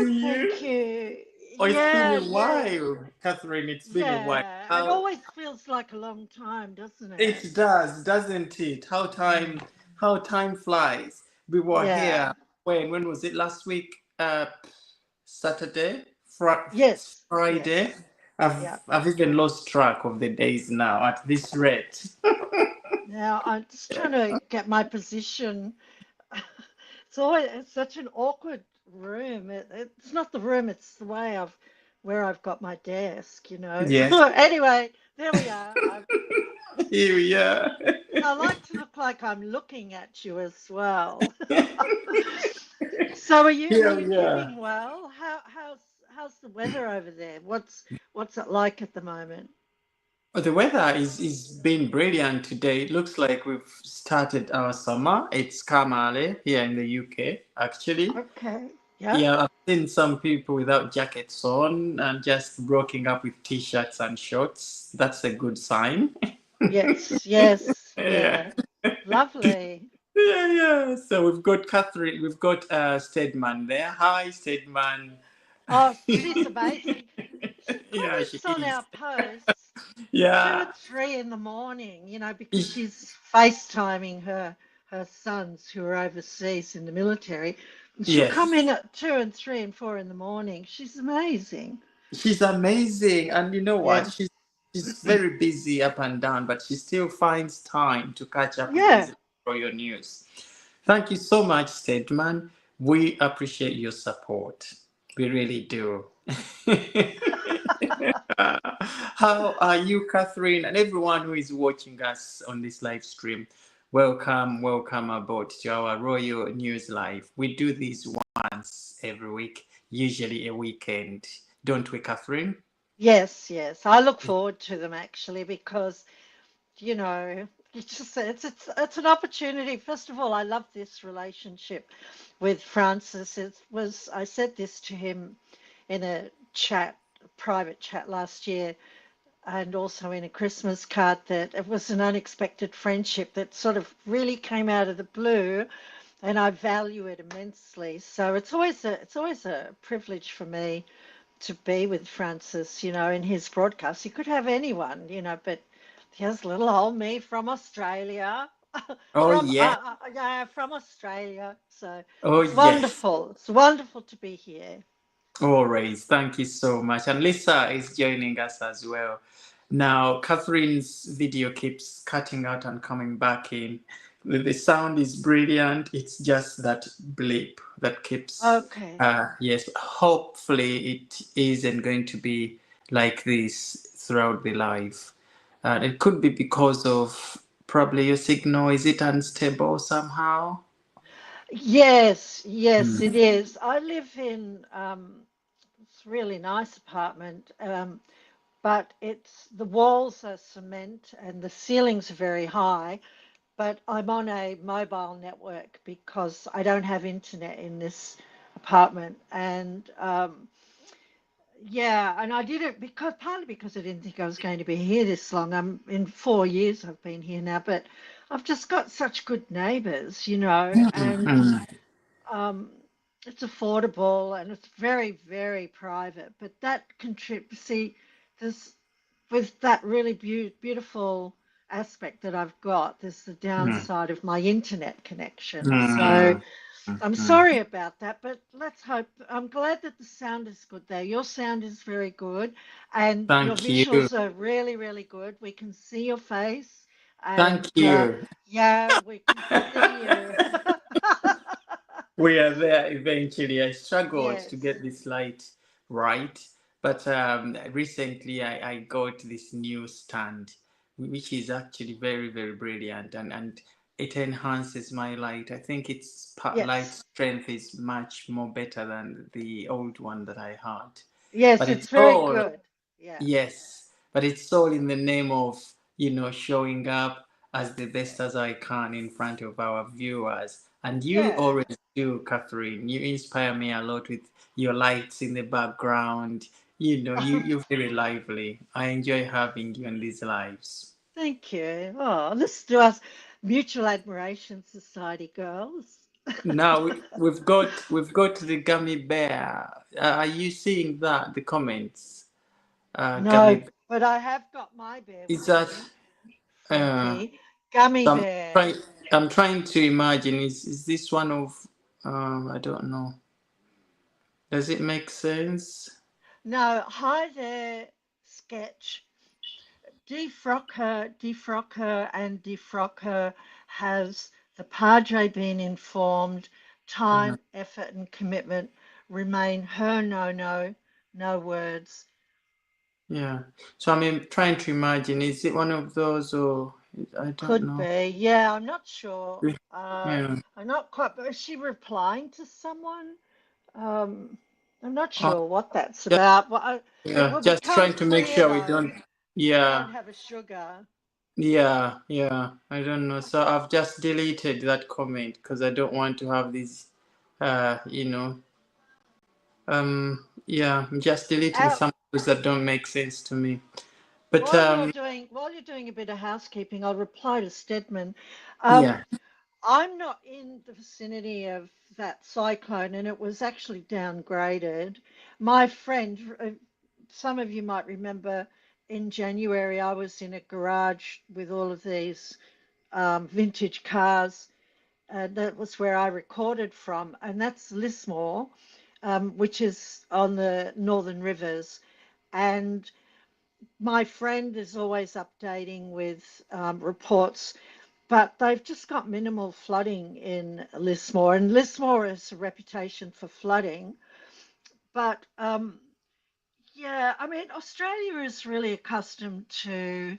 to thank you. you. Oh, it's been Yeah, a yeah, while, Catherine. It's been a while. yeah. It How always feels like a long time, doesn't it? it does, doesn't it? Mm. How time flies. We were Yeah. here when was it last week? Saturday, Yes. Friday. Yes. Yeah. I've even lost track of the days now at this rate. Now I'm just trying to get my position. It's such an awkward room. It's not the room, it's the way I've where I've got my desk, you know. Yes, Anyway, there we are. here we are. I like to look like I'm looking at you as well. So are Here you we are. keeping well? How's the weather over there? What's it like at the moment? Well, the weather is been brilliant today. It looks like we've started our summer. It's come early here in the UK, actually. Okay. Yeah. Yeah, I've seen some people without jackets on and just rocking up with t-shirts and shorts. That's a good sign. Yes, yes, Yeah. yeah. Lovely. Yeah. So we've got Catherine, we've got Stedman there. Hi, Stedman. Oh, she's amazing. She Yeah, she comments on is. our posts two Yeah. and three in the morning, because she's FaceTiming her sons who are overseas in the military. And she'll come Yes. in at 2 and 3 and 4 in the morning. She's amazing. She's amazing. And you know what? Yeah. She's very busy up and down, but she still finds time to catch up with Yeah. these royal news. Thank you so much, Stedman. We appreciate your support. We really do. How are you, Catherine, and everyone who is watching us on this live stream? Welcome aboard to our Royal News Live. We do this once every week, usually a weekend. Don't we, Catherine? Yes, yes. I look forward to them actually because, you know, it's an opportunity. First of all, I love this relationship with Francis. I said this to him in a private chat last year, and also in a Christmas card, that it was an unexpected friendship that sort of really came out of the blue, and I value it immensely. So it's always a privilege for me to be with Francis, in his broadcast. He could have anyone, but here's little old me from Australia. Oh, yeah. Yeah, from Australia. So Oh, it's yes. wonderful. It's wonderful to be here. Always. Thank you so much. And Lisa is joining us as well. Now, Catherine's video keeps cutting out and coming back in. The sound is brilliant. It's just that blip that keeps, Okay. yes, hopefully it isn't going to be like this throughout the live. It could be because of probably your signal. Is it unstable somehow? Yes, yes, it Hmm. is. I live in this really nice apartment, but it's the walls are cement and the ceilings are very high. But I'm on a mobile network because I don't have internet in this apartment. And yeah, and I did it because partly because I didn't think I was going to be here this long. I'm in 4 years I've been here now, but I've just got such good neighbors, and Hmm. um, it's affordable and it's very, very private. But that contributes, see, this with that really beautiful aspect that I've got, there's the Hmm. downside of my internet connection. So Hmm. I'm Hmm. sorry about that, but let's hope. I'm glad that the sound is good there. Your sound is very good, and your Thank you. visuals are really, really good. We can see your face, Thank and you. yeah, we can see you. We are there eventually. I struggled to Yes. get this light right, but recently I got this new stand, which is actually very, very brilliant, and it enhances my light. I think its light Yes. strength is much more better than the old one that I had. Yes, But it's it's very all, good. Yeah. yes, but it's all in the name of, showing up as the best as I can in front of our viewers. And you Yeah. always do, Catherine. You inspire me a lot with your lights in the background. You're very lively. I enjoy having you in these lives. Thank you. Oh, listen to us, Mutual Admiration Society girls. Now we've got the gummy bear. Are you seeing that the comments? Gummy No, bear. but I have got my bear Is with that? me, Uh, Frankie. Gummy so bear. I'm trying to imagine. Is this one of? I don't know. Does it make sense? No, hi there, sketch. Defrocker, has the Padre been informed? Yeah. Time, effort, and commitment remain her no, no words. Yeah. So I'm trying to imagine. Is it one of those or I don't Could know. be. Yeah, I'm not sure. Yeah. I'm not quite, but is she replying to someone? Um, I'm not Oh, sure what that's just, about. It yeah. will Just become trying to make clear sure we though. don't. We Yeah. don't have a sugar. Yeah. Yeah. I don't know. So I've just deleted that comment because I don't want to have these. You know. Yeah. I'm just deleting Out, some of those that don't make sense to me. But while you're doing a bit of housekeeping, I'll reply to Stedman. Um, yeah. I'm not in the vicinity of that cyclone, and it was actually downgraded. My friend, some of you might remember, in January, I was in a garage with all of these vintage cars. That was where I recorded from, and that's Lismore, which is on the Northern Rivers. And my friend is always updating with reports, but they've just got minimal flooding in Lismore, and Lismore has a reputation for flooding. But yeah, I mean, Australia is really accustomed to,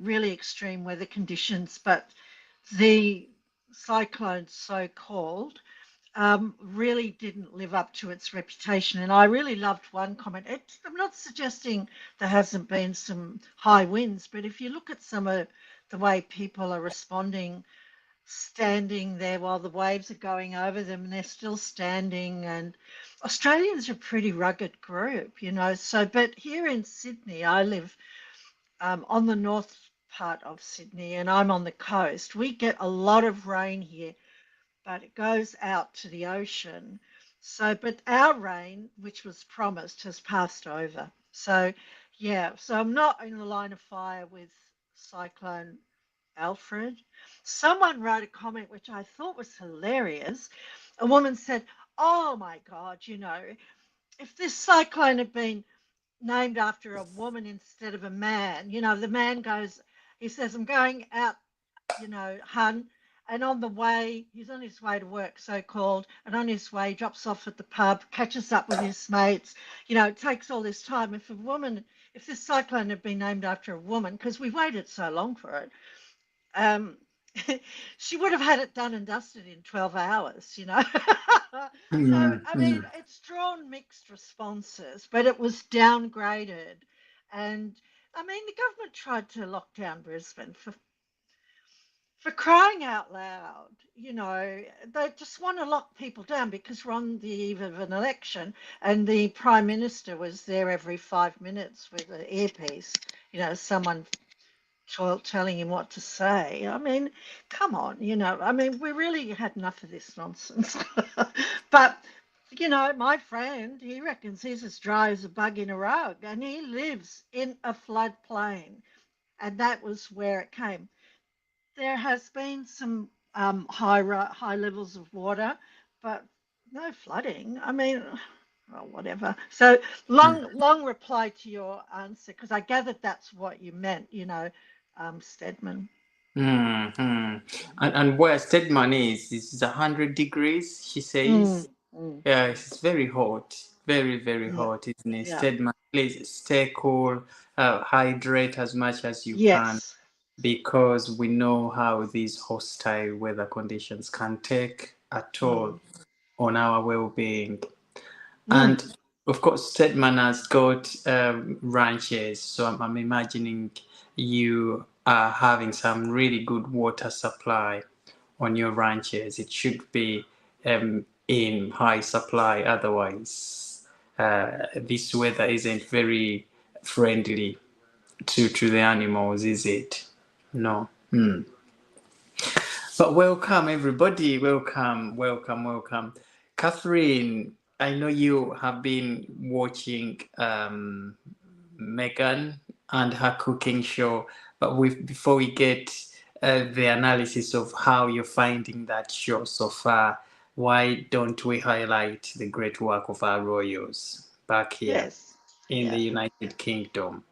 really extreme weather conditions, but the cyclone, so called, really didn't live up to its reputation. And I really loved one comment. I'm not suggesting there hasn't been some high winds, but if you look at some of the way people are responding, standing there while the waves are going over them, and they're still standing. And Australians are a pretty rugged group, So, but here in Sydney, I live on the north part of Sydney, and I'm on the coast. We get a lot of rain here, but it goes out to the ocean. So, but our rain, which was promised, has passed over. So, yeah, so I'm not in the line of fire with Cyclone Alfred. Someone wrote a comment which I thought was hilarious. A woman said, "Oh my God, if this cyclone had been named after a woman instead of a man, the man goes, he says, I'm going out, hun. And on the way, he's on his way to work, so called, and on his way, drops off at the pub, catches up with his mates. It takes all this time. If this cyclone had been named after a woman, because we waited so long for it, um, she would have had it done and dusted in 12 hours. So, Mm, I mean, mm, it's drawn mixed responses, but it was downgraded. And I mean, the government tried to lock down Brisbane for crying out loud. They just want to lock people down because we're on the eve of an election, and the Prime Minister was there every 5 minutes with an earpiece, someone telling him what to say. I mean, come on, I mean, we really had enough of this nonsense. But, my friend, he reckons he's as dry as a bug in a rug, and he lives in a floodplain. And that was where it came. There has been some high levels of water, but no flooding. I mean, well, whatever. So mm. long reply to your answer, because I gathered that's what you meant, Stedman. Mm, mm. And where Stedman is 100 degrees, she Mm, says. mm, Yeah, it's very hot, very, very yeah, hot, isn't it? yeah, Stedman, please stay cool, hydrate as much as you can, yes, because we know how these hostile weather conditions can take a mm, toll on our well-being. mm, And of course, Stedman has got ranches, so I'm imagining you are having some really good water supply on your ranches. It should be in high supply, otherwise, this weather isn't very friendly to the animals, is it? No. Hmm. But welcome, everybody. Welcome, welcome, welcome. Catherine, I know you have been watching Megan and her cooking show, but before we get the analysis of how you're finding that show so far, why don't we highlight the great work of our royals back here Yes. in the Yeah. United Kingdom?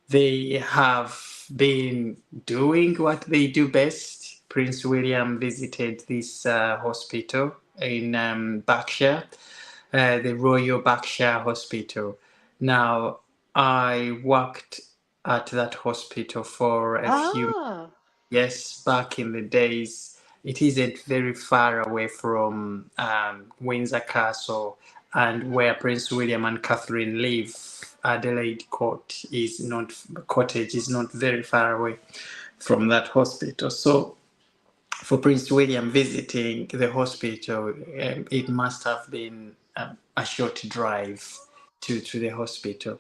They have been doing what they do best. Prince William visited this hospital in Berkshire, the Royal Berkshire Hospital. Now, I worked at that hospital for a few Ah, Yes, back in the days, it isn't very far away from Windsor Castle and where Prince William and Catherine live. Adelaide Cottage is not very far away from that hospital. So for Prince William visiting the hospital, it must have been a short drive to the hospital.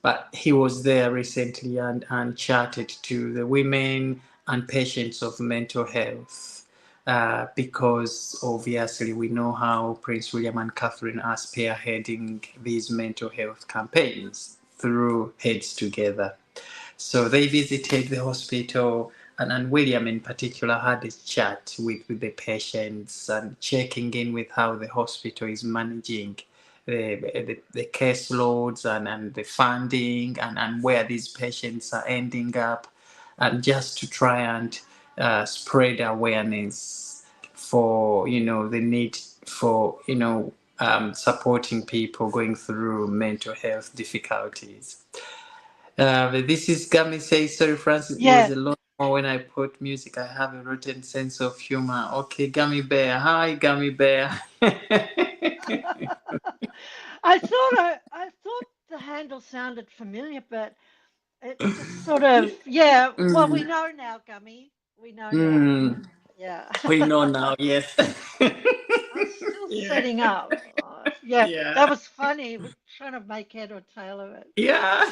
But he was there recently and chatted to the women and patients of mental health. Because obviously we know how Prince William and Catherine are spearheading these mental health campaigns through Heads Together. So they visited the hospital, and William in particular had a chat with the patients and checking in with how the hospital is managing the caseloads and the funding and where these patients are ending up, and just to try and spread awareness for the need for supporting people going through mental health difficulties. This is Gummy says, sorry, Francis, it was yeah. a lot more when I put music. I have a rotten sense of humor. Okay, Gummy Bear. Hi, Gummy Bear. I thought the handle sounded familiar, but it just sort of, yeah. Well, we Mm, know now, Gummy. We know now. mm, Yeah. we know now, yes. I'm still Yeah, setting up. Yeah, yeah. that was funny. We're trying to make head or tail of it. Yeah.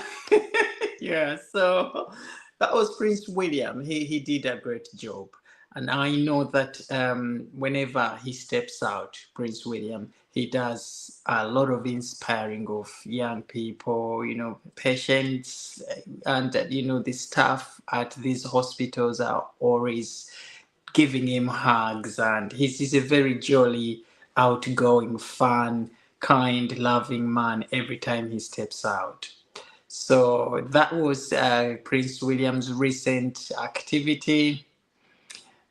Yeah, so that was Prince William. He did a great job. And I know that whenever he steps out, Prince William, he does a lot of inspiring of young people, patients, and the staff at these hospitals are always giving him hugs, and he's a very jolly, outgoing, fun, kind, loving man every time he steps out. So that was Prince William's recent activity.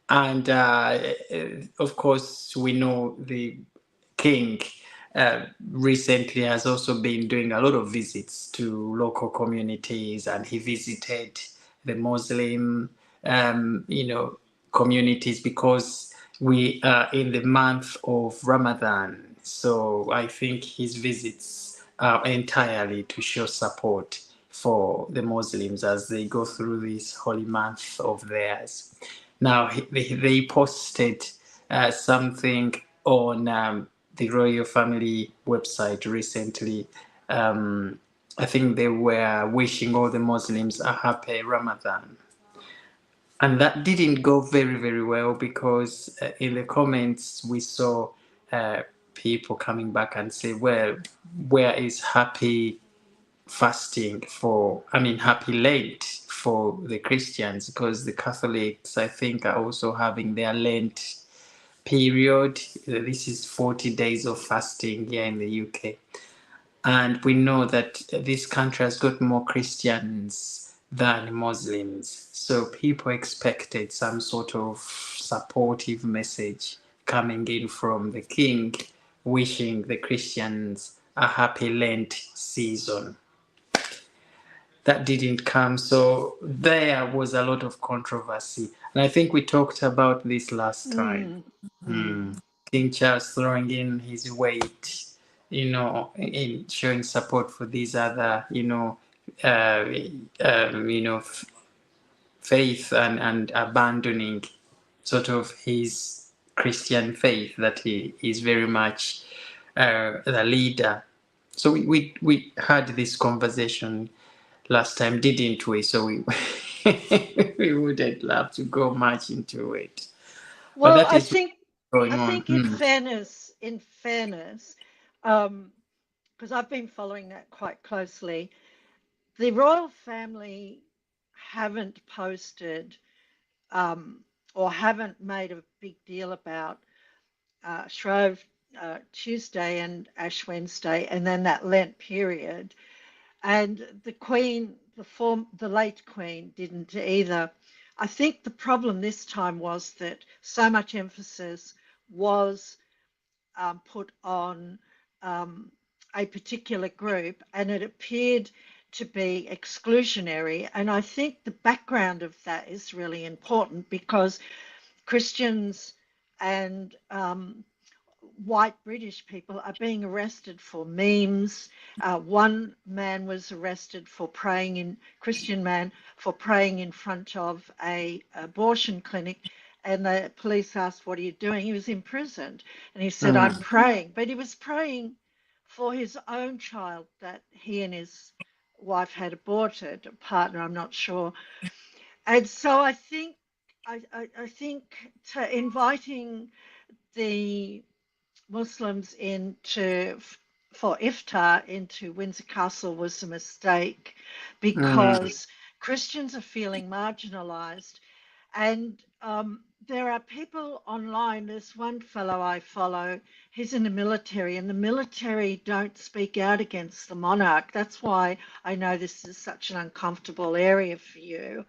And of course, we know the king recently has also been doing a lot of visits to local communities, and he visited the Muslim, communities because we are in the month of Ramadan. So I think his visits are entirely to show support for the Muslims as they go through this holy month of theirs. Now, they posted something on the royal family website recently. I think they were wishing all the Muslims a happy Ramadan. And that didn't go very, very well because in the comments we saw uh, people coming back and say, well, where is happy fasting for, I mean, happy Lent for the Christians, because the Catholics, I think, are also having their Lent period. This is 40 days of fasting here in the UK. And we know that this country has got more Christians than Muslims. So people expected some sort of supportive message coming in from the king, wishing the Christians a happy Lent season. That didn't come. So there was a lot of controversy. And I think we talked about this last time. Mm, mm. King Charles throwing in his weight, in showing support for these other, uh, faith, and abandoning sort of his Christian faith that he is very much the leader. So we had this conversation last time, didn't we? So we we wouldn't love to go much into it. But Well, that is going I on. think in fairness, because I've been following that quite closely, the royal family haven't posted or haven't made a big deal about Shrove Tuesday and Ash Wednesday, and then that Lent period. And the Queen, the late Queen, didn't either. I think the problem this time was that so much emphasis was put on um, a particular group, and it appeared to be exclusionary. And I think the background of that is really important because Christians and white British people are being arrested for memes. One man was arrested for praying in Christian man for praying in front of a abortion clinic, and the police asked, "What are you doing?" He was imprisoned, and he said, "I'm Mm, praying," but he was praying for his own child that he and his wife had aborted, a partner, I'm not sure. And so I think I think to inviting the Muslims into for iftar into Windsor Castle was a mistake mm, because Christians are feeling marginalized. And there are people online. There's one fellow I follow. He's in the military, and the military don't speak out against the monarch. That's why I know this is such an uncomfortable area for you.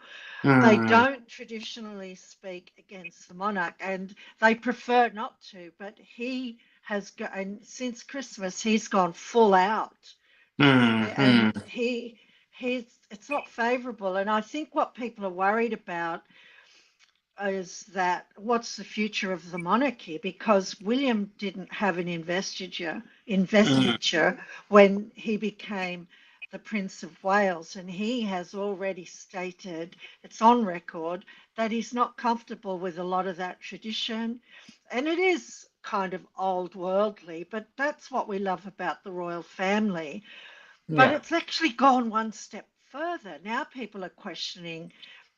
They mm, don't traditionally speak against the monarch, and they prefer not to. But he has gone, and since Christmas, he's gone full out, mm, and mm, he's it's not favourable. And I think what people are worried about is that what's the future of the monarchy? Because William didn't have an mm, investiture when he became the Prince of Wales, and he has already stated, it's on record, that he's not comfortable with a lot of that tradition. And it is kind of old worldly, but that's what we love about the royal family. But yeah. it's actually gone one step further. Now people are questioning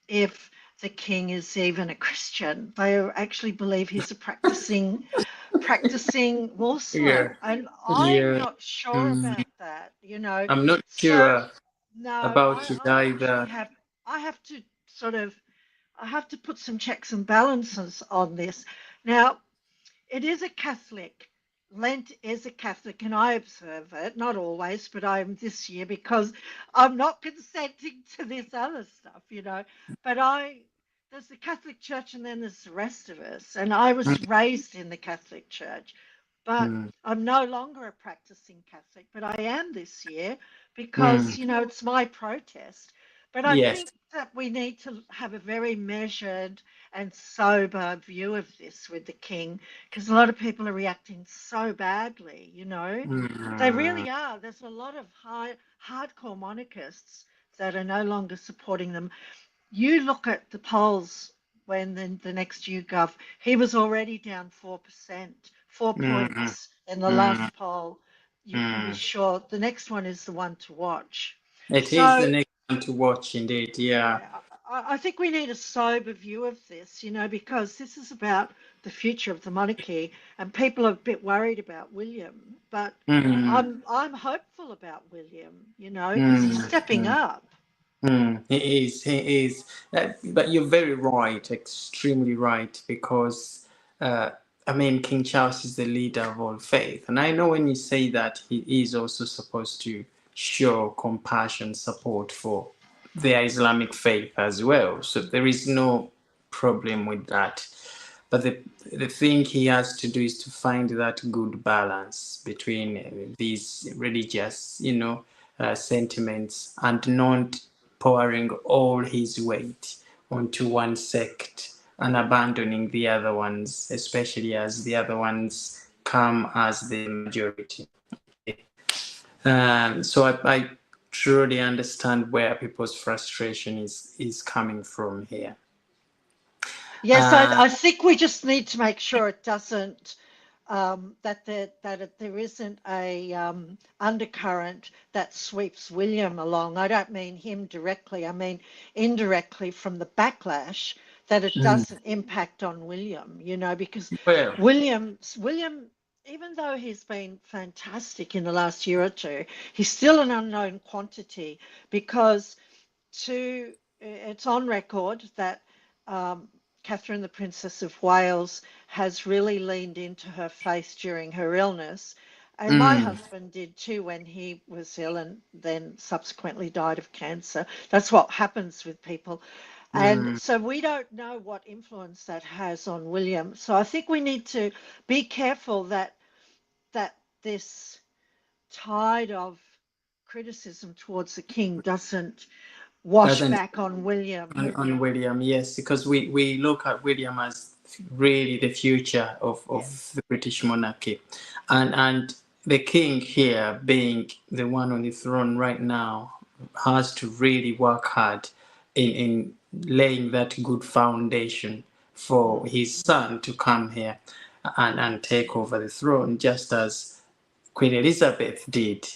if the king is even a Christian. They actually believe he's a practicing Yeah. Muslim, and I'm Yeah. not sure Mm, about that. I'm not So sure no, about it I actually either. have I have to sort of I have to put some checks and balances on this. Now, it is a Catholic. Lent is a Catholic, and I observe it, not always, but I'm this year because I'm not consenting to this other stuff. But there's the Catholic Church and then there's the rest of us. And I Mm, was raised in the Catholic Church, but mm, I'm no longer a practicing Catholic, but I am this year mm. because, it's my protest. But I Yes. think that we need to have a very measured and sober view of this with the king because a lot of people are reacting so badly. They Mm, really are. There's a lot of hardcore monarchists that are no longer supporting them. You look at the polls when the next YouGov, he was already down 4%, four mm, points in the mm, last poll. You can be mm. sure the next one is the one to watch. It is the So next one to watch, indeed. Yeah. yeah, I think we need a sober view of this, because this is about the future of the monarchy, and people are a bit worried about William, but Mm, I'm hopeful about William, because he's mm, stepping mm. up. He is, he is. But you're very right, extremely right, because uh, I mean, King Charles is the leader of all faith. And I know when you say that, he is also supposed to show compassion, support for the Islamic faith as well. So there is no problem with that. But the thing he has to do is to find that good balance between these religious, sentiments and not pouring all his weight onto one sect and abandoning the other ones, especially as the other ones come as the majority. So I truly understand where people's frustration is coming from here. Yes, Uh, I think we just need to make sure it doesn't there isn't a undercurrent that sweeps William along. I don't mean him directly. I mean indirectly from the backlash that it Mm. doesn't impact on William, because Well, William, even though he's been fantastic in the last year or two, he's still an unknown quantity because it's on record that um, Catherine, the Princess of Wales, has really leaned into her faith during her illness. And my mm, husband did too when he was ill and then subsequently died of cancer. That's what happens with people. And mm. so we don't know what influence that has on William. So I think we need to be careful that this tide of criticism towards the king doesn't wash Doesn't back on William. on William, yes, because we look at William as really the future Yes. of the British monarchy, and the king here being the one on the throne right now has to really work hard in laying that good foundation for Mm. his son to come here and take over the throne, just as Queen Elizabeth did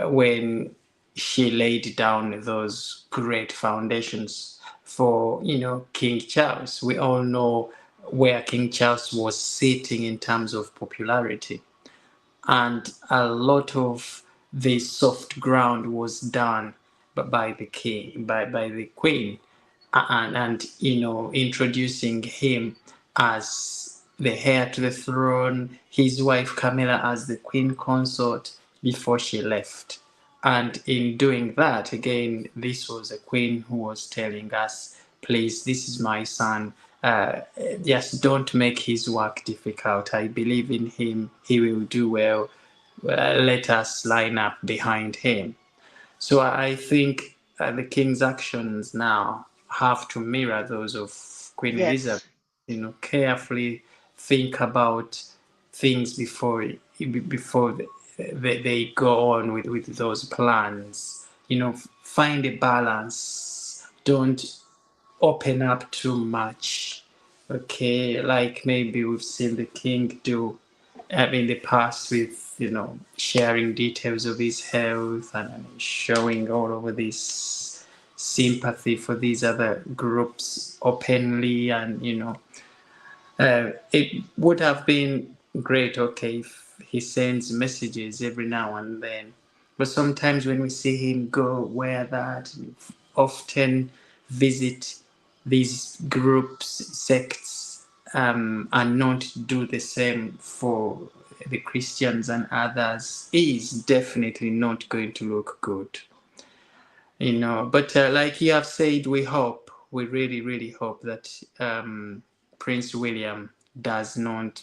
when she laid down those great foundations for, King Charles. We all know where King Charles was sitting in terms of popularity, and a lot of the soft ground was done by the king, by the queen, and introducing him as the heir to the throne, his wife Camilla as the queen consort before she left. And in doing that, again, this was a queen who was telling us, please, this is my son. Just don't make his work difficult. I believe in him. He will do well. Let us line up behind him. So I think the king's actions now have to mirror those of Queen Elizabeth. Yes. Carefully think about things before they go on with those plans. Find a balance. Don't open up too much. Okay, like maybe we've seen the king do in the past with, sharing details of his health and showing all over this sympathy for these other groups openly. And, it would have been great, okay, if he sends messages every now and then. But sometimes when we see him go where that, often visit these groups, sects, and not do the same for the Christians and others, is definitely not going to look good. But like you have said, we really, really hope that Prince William does not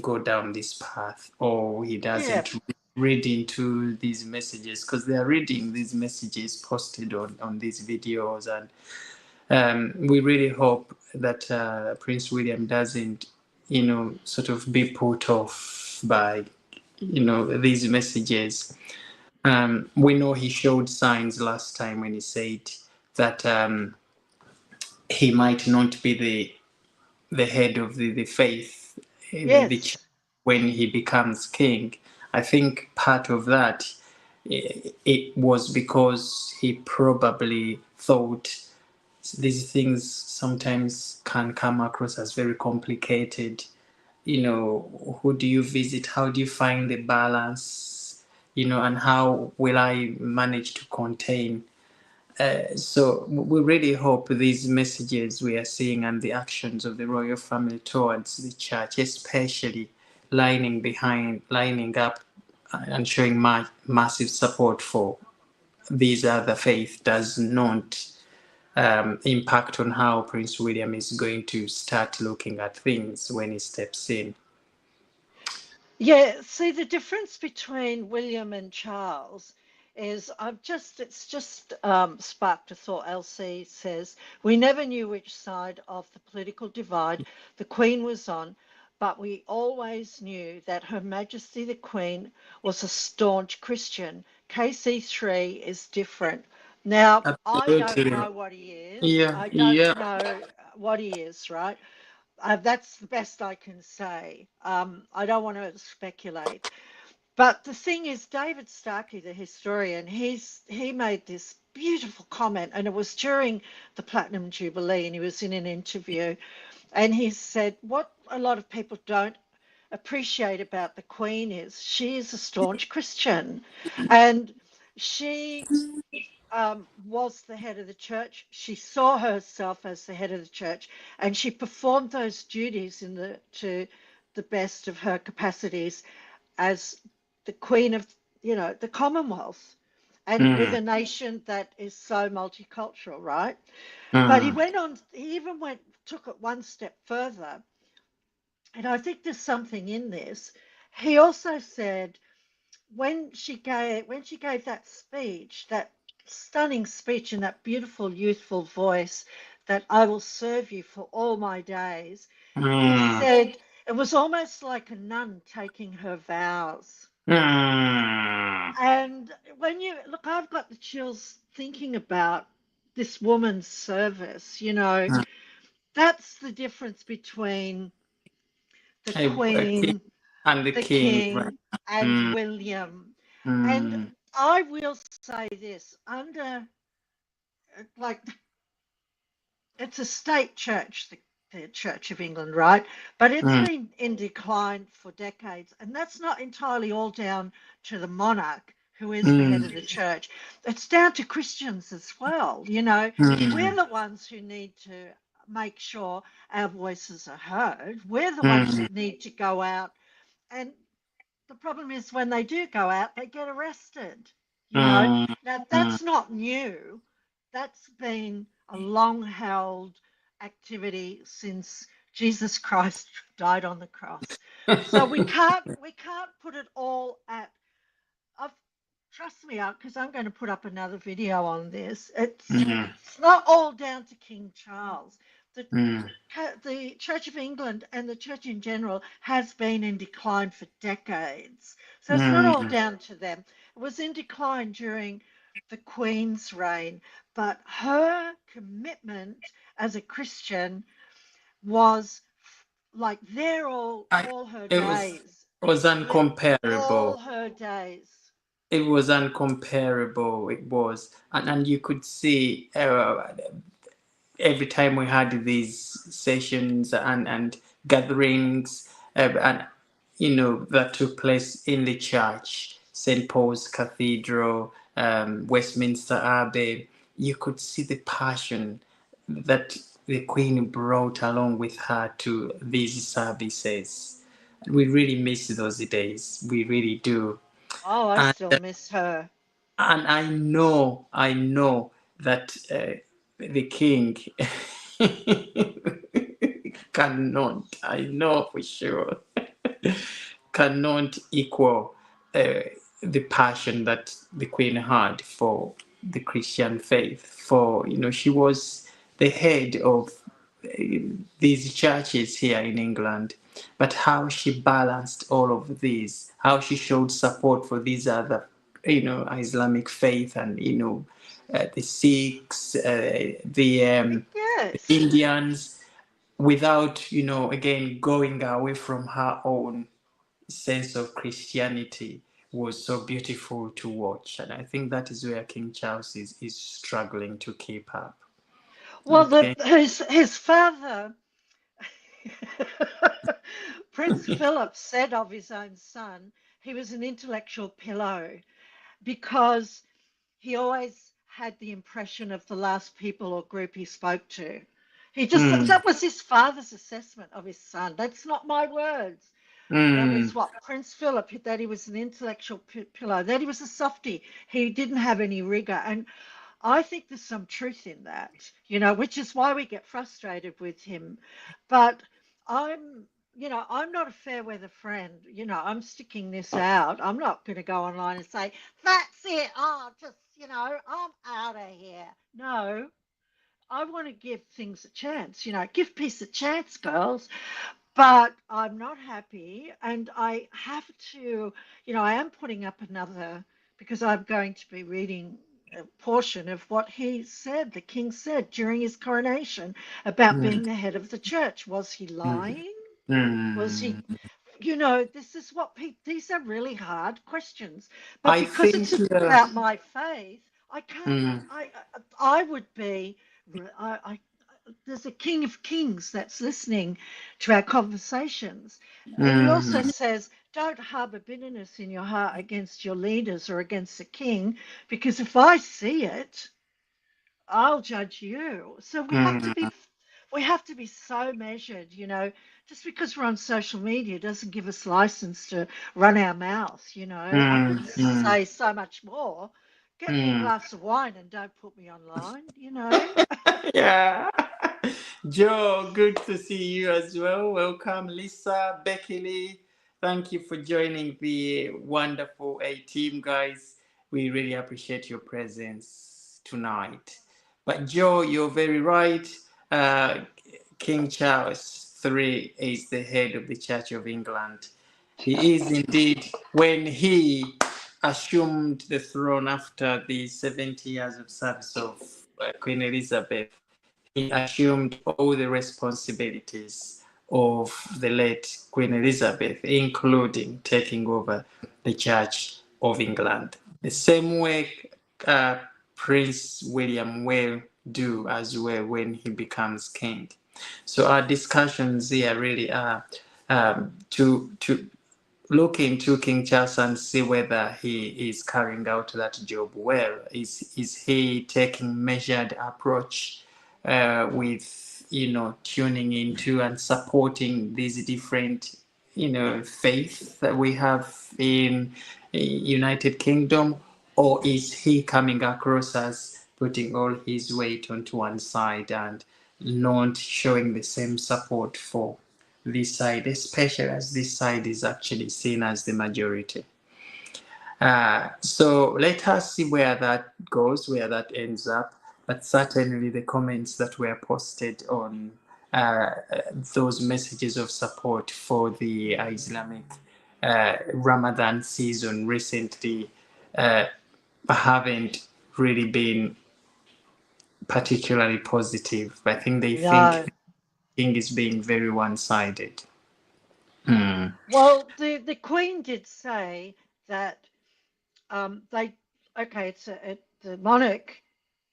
go down this path, or he Yeah. doesn't read into these messages, because they are reading these messages posted on these videos. And we really hope that Prince William doesn't, sort of be put off by, these messages. We know he showed signs last time when he said that he might not be the head of the faith, the church, Yes. when he becomes king. I think part of that, it was because he probably thought these things sometimes can come across as very complicated. Who do you visit? How do you find the balance? And how will I manage to contain? So we really hope these messages we are seeing and the actions of the royal family towards the church, especially lining up and showing massive support for these other faith, does not impact on how Prince William is going to start looking at things when he steps in. Yeah, see, the difference between William and Charles is it's just sparked a thought. Elsie says, we never knew which side of the political divide the Queen was on, but we always knew that Her Majesty the Queen was a staunch Christian. KC3 is different. Now, I don't Absolutely. know what he is. Yeah, I don't yeah. know what he is, right? That's the best I can say. I don't want to speculate, But the thing is, David Starkey, the historian, he made this beautiful comment, and it was during the Platinum Jubilee, and he was in an interview, and he said, what a lot of people don't appreciate about the Queen is she is a staunch Christian, and she was the head of the church. She saw herself as the head of the church, and she performed those duties to the best of her capacities as the Queen of, the Commonwealth, and with Mm, a nation that is so multicultural, right? But he mm, went on. He even took it one step further, and I think there's something in this. He also said when she gave that speech, that stunning speech in that beautiful youthful voice, that I will serve you for all my days, he mm, said it was almost like a nun taking her vows. mm, And when you look, I've got the chills thinking about this woman's service. mm. That's the difference between the A king Queen, and the the king, right? King, and Mm, William. And mm, I will say this, like, it's a state church, the Church of England, right? But it's mm, been in decline for decades. And that's not entirely all down to the monarch, who is the head mm, of the church. It's down to Christians as well. We're mm, the ones who need to make sure our voices are heard. We're the ones mm, that need to go out, and the problem is when they do go out, they get arrested. You know, mm, now mm, that's not new. That's been a long held activity since Jesus Christ died on the cross. So we can't put it all at. I've, trust me, because I'm going to put up another video on this. mm, It's not all down to King Charles. The mm, the Church of England and the church in general has been in decline for decades. So it's not all mm. down to them. It was in decline during the Queen's reign, but her commitment as a Christian was like there I, all her it was days. uncomparable. All her days. It was uncomparable. It was, and you could see every time we had these sessions and gatherings, and that took place in the church, St. Paul's Cathedral, Westminster Abbey. You could see the passion that the Queen brought along with her to these services. We really miss those days. We really do. Oh, I And still miss her. I know that the king cannot, I know for sure, cannot equal uh, the passion that the queen had for the Christian faith. For, she was the head of these churches here in England, but how she balanced all of these, how she showed support for these other, Islamic faith, and the Sikhs, the Yes. Indians, without again going away from her own sense of Christianity, was so beautiful to watch. And I think that is where King Charles is struggling to keep up. Well, Okay. his father, Prince Philip, said of his own son, he was an intellectual pillow because he always had the impression of the last people or group he spoke to. Mm, That was his father's assessment of his son. That's not my words. That mm, was what Prince Philip, that he was an intellectual pillow, that he was a softie. He didn't have any rigor. And I think there's some truth in that, which is why we get frustrated with him. But I'm not a fair weather friend. I'm sticking this out. I'm not going to go online and say, that's it. Oh, I'm out of here. No, I want to give things a chance, give peace a chance, girls. But I'm not happy. And I have to, I am putting up another, because I'm going to be reading a portion of what he said, the king said during his coronation about mm, being the head of the church. Was he mm, lying? Was he mm. this is what people, these are really hard questions. But I because think, it's about my faith, I can't, mm, I would be, there's a King of Kings that's listening to our conversations. He also mm, says, don't harbor bitterness in your heart against your leaders or against the king, because if I see it, I'll judge you. So mm, we have to be so measured, just because we're on social media doesn't give us license to run our mouth. I mm, could mm, say so much more. Get me a mm. glass of wine and don't put me online. Yeah. Joe, good to see you as well. Welcome, Lisa, Becky Lee. Thank you for joining the wonderful A team, guys. We really appreciate your presence tonight. But Joe, you're very right. Uh, King Charles III is the head of the Church of England. He is indeed. When he assumed the throne after the 70 years of service of Queen Elizabeth, he assumed all the responsibilities of the late Queen Elizabeth, including taking over the Church of England. The same way uh, Prince William will do as well when he becomes king. So our discussions here really are to look into King Charles and see whether he is carrying out that job well. Is he taking measured approach with tuning into and supporting these different faith that we have in United Kingdom, or is he coming across as putting all his weight onto one side and not showing the same support for this side, especially as this side is actually seen as the majority? So let us see where that goes, where that ends up. But certainly the comments that were posted on uh, those messages of support for the Islamic Ramadan season recently uh, haven't really been particularly positive. I think they think No. King is being very one-sided. Mm. Well, the Queen did say that they okay, the monarch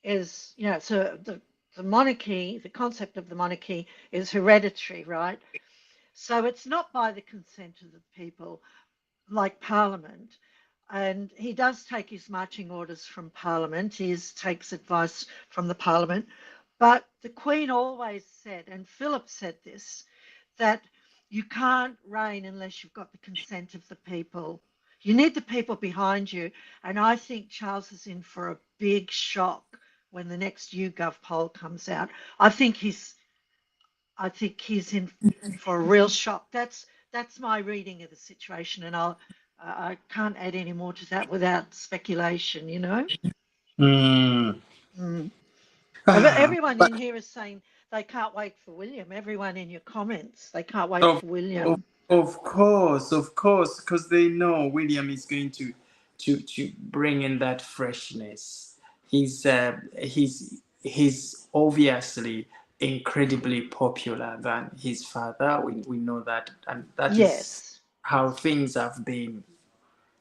is, so the monarchy, the concept of the monarchy is hereditary, right? So it's not by the consent of the people like Parliament. And he does take his marching orders from Parliament. He takes advice from the Parliament. But the Queen always said, and Philip said this, that you can't reign unless you've got the consent of the people. You need the people behind you. And I think Charles is in for a big shock when the next YouGov poll comes out. I think he's he's in for a real shock. That's my reading of the situation, and I can't add any more to that without speculation. Mm. Mm. Ah, Everyone but in here is saying they can't wait for William. Everyone in your comments, they can't wait of, for of William. of course, because they know William is going to bring in that freshness. He's obviously incredibly popular than his father. We know that, and that is Yes, how things have been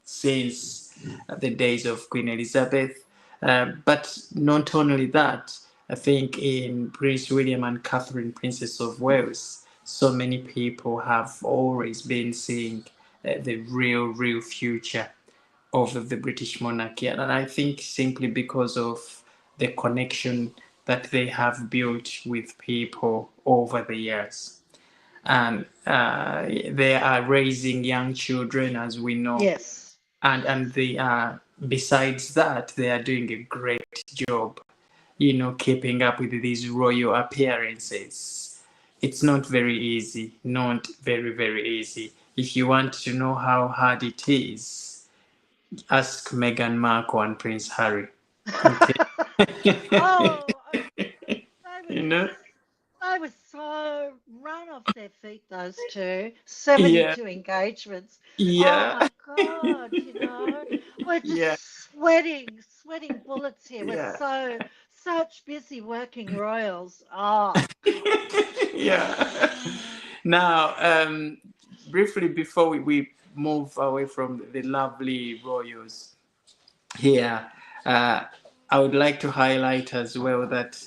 since the days of Queen Elizabeth. But not only that, I think in Prince William and Catherine, Princess of Wales, so many people have always been seeing the real future of the British monarchy. And I think simply because of the connection that they have built with people over the years. And they are raising young children, as we know, yes. and they are, besides that, they are doing a great job keeping up with these royal appearances. It's not very easy, not very easy. If you want to know how hard it is, ask Meghan Markle and Prince Harry. Okay. Oh, they were you know They were so run off their feet, those two. yeah, 72 engagements. Oh yeah. my God, we're Yeah, just sweating bullets here. We're yeah. such busy working royals. Oh God. Yeah. Now, briefly before we move away from the lovely royals here, uh, I would like to highlight as well that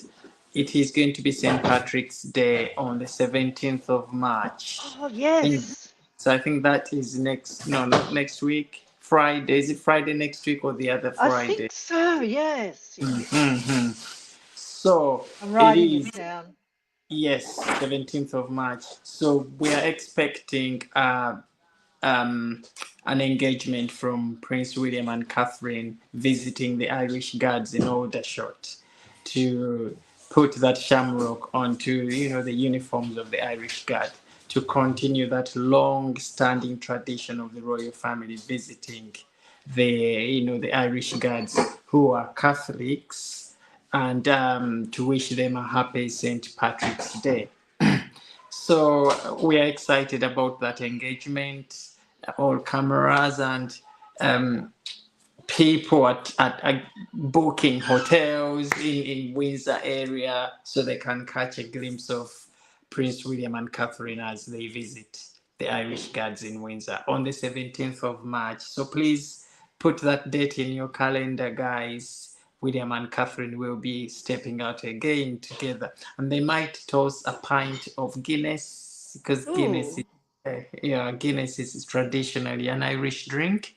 it is going to be St. Patrick's Day on the 17th of March. Oh, In, yes. so I think that is next, no, not next week. Friday. Is it Friday next week or the other I Friday? think so. Yes. Yes. Hmm. So I'm it writing is, it down. yes, 17th of March. So we are expecting um, an engagement from Prince William and Catherine visiting the Irish Guards in Aldershot to put that shamrock onto, the uniforms of the Irish Guard, to continue that long-standing tradition of the royal family visiting the Irish Guards who are Catholics, and to wish them a happy St. Patrick's Day. So we are excited about that engagement. All cameras and um, people at booking hotels in Windsor area so they can catch a glimpse of Prince William and Catherine as they visit the Irish Guards in Windsor on the 17th of March. So please put that date in your calendar, guys. William and Catherine will be stepping out again together, and they might toss a pint of Guinness because Ooh. Guinness is traditionally an Irish drink.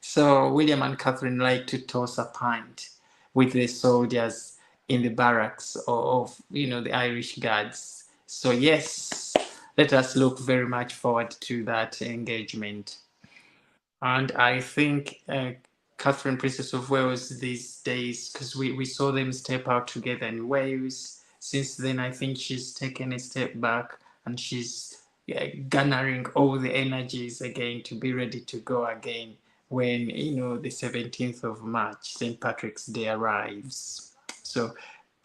So William and Catherine like to toss a pint with the soldiers in the barracks of the Irish Guards. So yes, let us look very much forward to that engagement. And I think Catherine, Princess of Wales, these days, because we saw them step out together in Wales. Since then, I think she's taken a step back and she's garnering all the energies again to be ready to go again when, the 17th of March, St. Patrick's Day arrives. So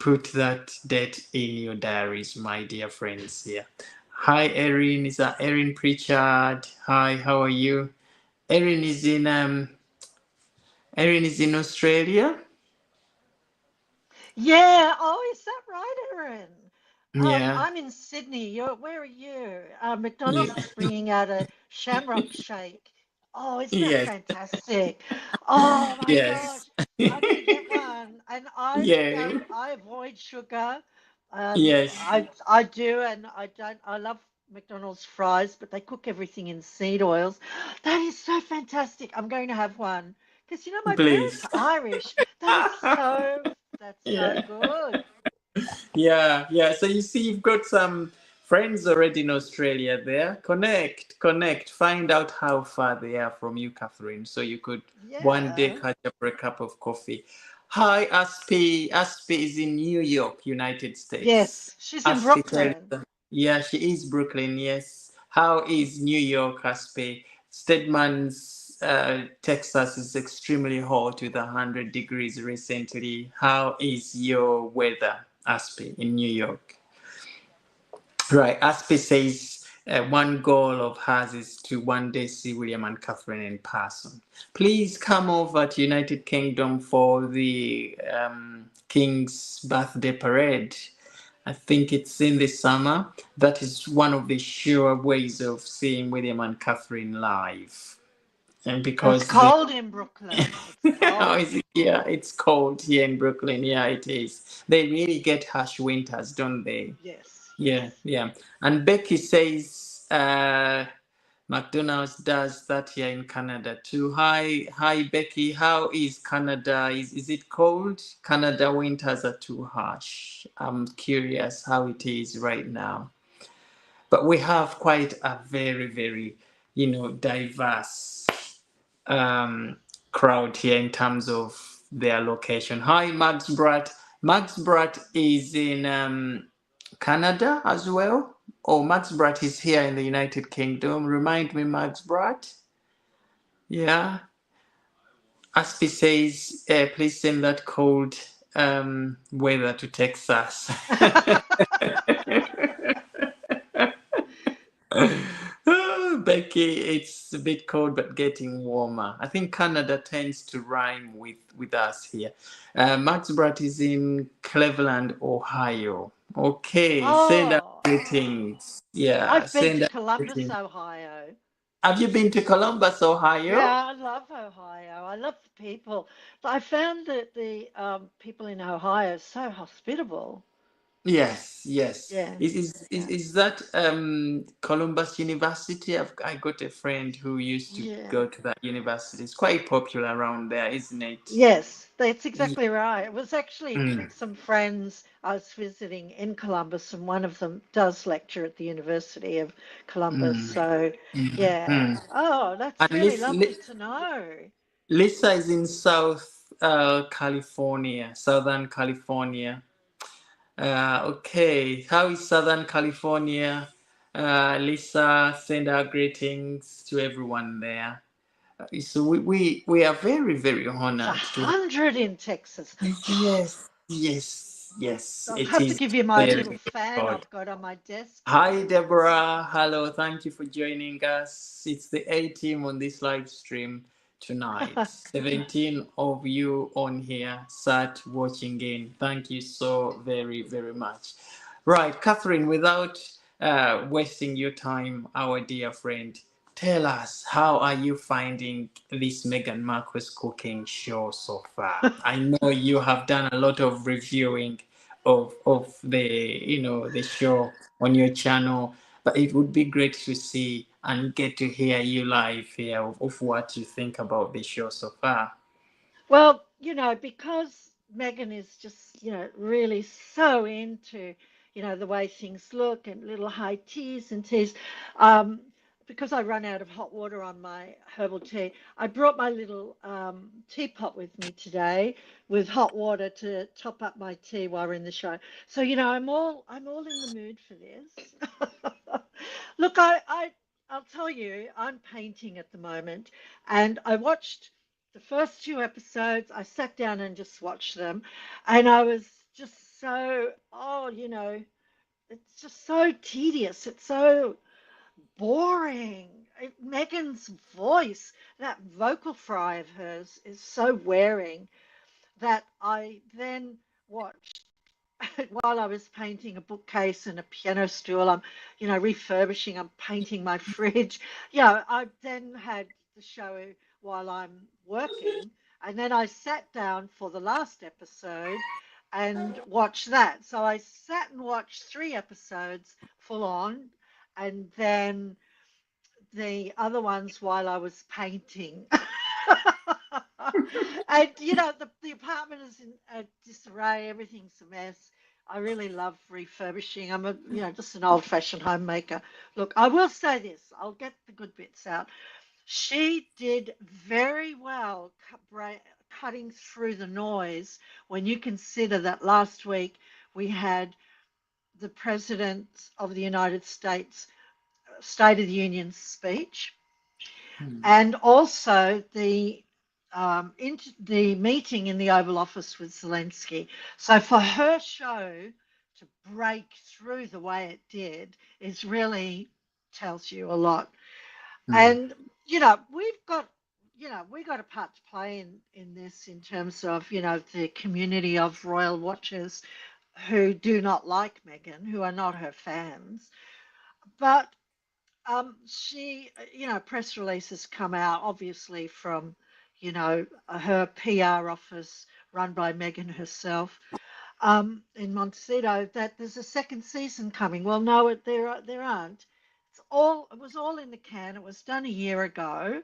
put that date in your diaries, my dear friends here. Hi, Erin. Is that Erin Pritchard? Hi, how are you? Erin is in Australia. Yeah. Oh, is that right, Erin? Yeah, I'm in Sydney. Where are you? yeah, McDonald's is bringing out a Shamrock Shake. Oh, isn't that yes, fantastic? Oh my yes, gosh, I'm gonna get one. And yeah, I avoid sugar. yes, I do, and I don't. I love McDonald's fries, but they cook everything in seed oils. That is so fantastic. I'm going to have one because my parents please. are Irish. That's so Yeah, good. yeah. So you see, you've got some friends already in Australia there. Connect. Find out how far they are from you, Catherine, so you could one day Yeah. catch up for a cup of coffee. Hi, Aspi. Aspi is in New York, United States. Yes, she's in Aspi, tell Brooklyn. us. Yeah, she is Brooklyn. Yes. How is New York, Aspi? Stedman's Texas is extremely hot with 100 degrees recently. How is your weather, Aspi, in New York? Right. Aspi says one goal of hers is to one day see William and Catherine in person. Please come over to United Kingdom for the King's birthday parade. I think it's in the summer. That is one of the sure ways of seeing William and Catherine live. And It's because they cold in Brooklyn. It's oh, cold. yeah, it's cold here in Brooklyn. Yeah, it is. They really get harsh winters, don't they? Yes, Yeah, yes. yeah. And Becky says McDonald's does that here in Canada too. Hi, Becky. How is Canada? Is it cold? Canada winters are too harsh. I'm curious how it is right now. But we have quite a very, very, diverse um, crowd here in terms of their location. Hi, Max Brat. Max Brat is in Canada as well. Oh, Max Brat is here in the United Kingdom. Remind me, Max Brat. Yeah. Aspi says, please send that cold weather to Texas. Becky, it's a bit cold but getting warmer. I think Canada tends to rhyme with us here. Max Brat is in Cleveland, Ohio. Okay, send out Oh, greetings. Yeah, I've been to send out Columbus, greetings. Ohio. Have you been to Columbus, Ohio? Yeah, I love Ohio. I love the people. I found that the people in Ohio are so hospitable. Yes, yes. Yeah, yeah, Is that Columbus University? I got a friend who used to yeah. go to that university. It's quite popular around there, isn't it? Yes, that's Ye- exactly right. It was actually Mm, some friends I was visiting in Columbus, and one of them does lecture at the University of Columbus. mm, So, yeah. mm. Oh, that's And really lovely to know. Lisa is in South California, Southern California. Okay, how is Southern California? Lisa, send our greetings to everyone there. So we are very, very It's a honored to have. hundred in Texas. Yes, yes, yes, I'll it have to is give you my very little fan good. I've got on my desk Hi, here. Deborah. Hello. Thank you for joining us. It's the A team on this live stream tonight. 17 of you on here sat watching in. Thank you so very, very much. Right, Catherine, without wasting your time, our dear friend, tell us, how are you finding this Meghan Markle's cooking show so far? I know you have done a lot of reviewing of the the show on your channel, but it would be great to see and get to hear you live here of what you think about the show so far. Well, because Megan is just, really so into, the way things look and little high teas and teas. Um, because I run out of hot water on my herbal tea, I brought my little teapot with me today with hot water to top up my tea while we're in the show. So, I'm all in the mood for this. Look, I'll tell you, I'm painting at the moment, and I watched the first two episodes. I sat down and just watched them, and I was just so, it's just so tedious. It's so boring. Megan's voice, that vocal fry of hers, is so wearing that I then watched while I was painting a bookcase and a piano stool. I'm, refurbishing, I'm painting my fridge. I then had the show while I'm working. And then I sat down for the last episode and watched that. So I sat and watched three episodes full on. And then the other ones while I was painting. And the apartment is in disarray. Everything's a mess. I really love refurbishing. I'm just an old-fashioned homemaker. Look, I will say this. I'll get the good bits out. She did very well cutting through the noise when you consider that last week we had the President of the United States State of the Union speech, Hmm. and also the meeting in the Oval Office with Zelensky. So for her show to break through the way it did is really tells you a lot. Hmm. And we got a part to play in this in terms of the community of royal watchers who do not like Meghan, who are not her fans, but she, press releases come out, obviously, from, her PR office run by Megan herself, in Montecito, that there's a second season coming. Well, no, there aren't. It was all in the can. It was done a year ago,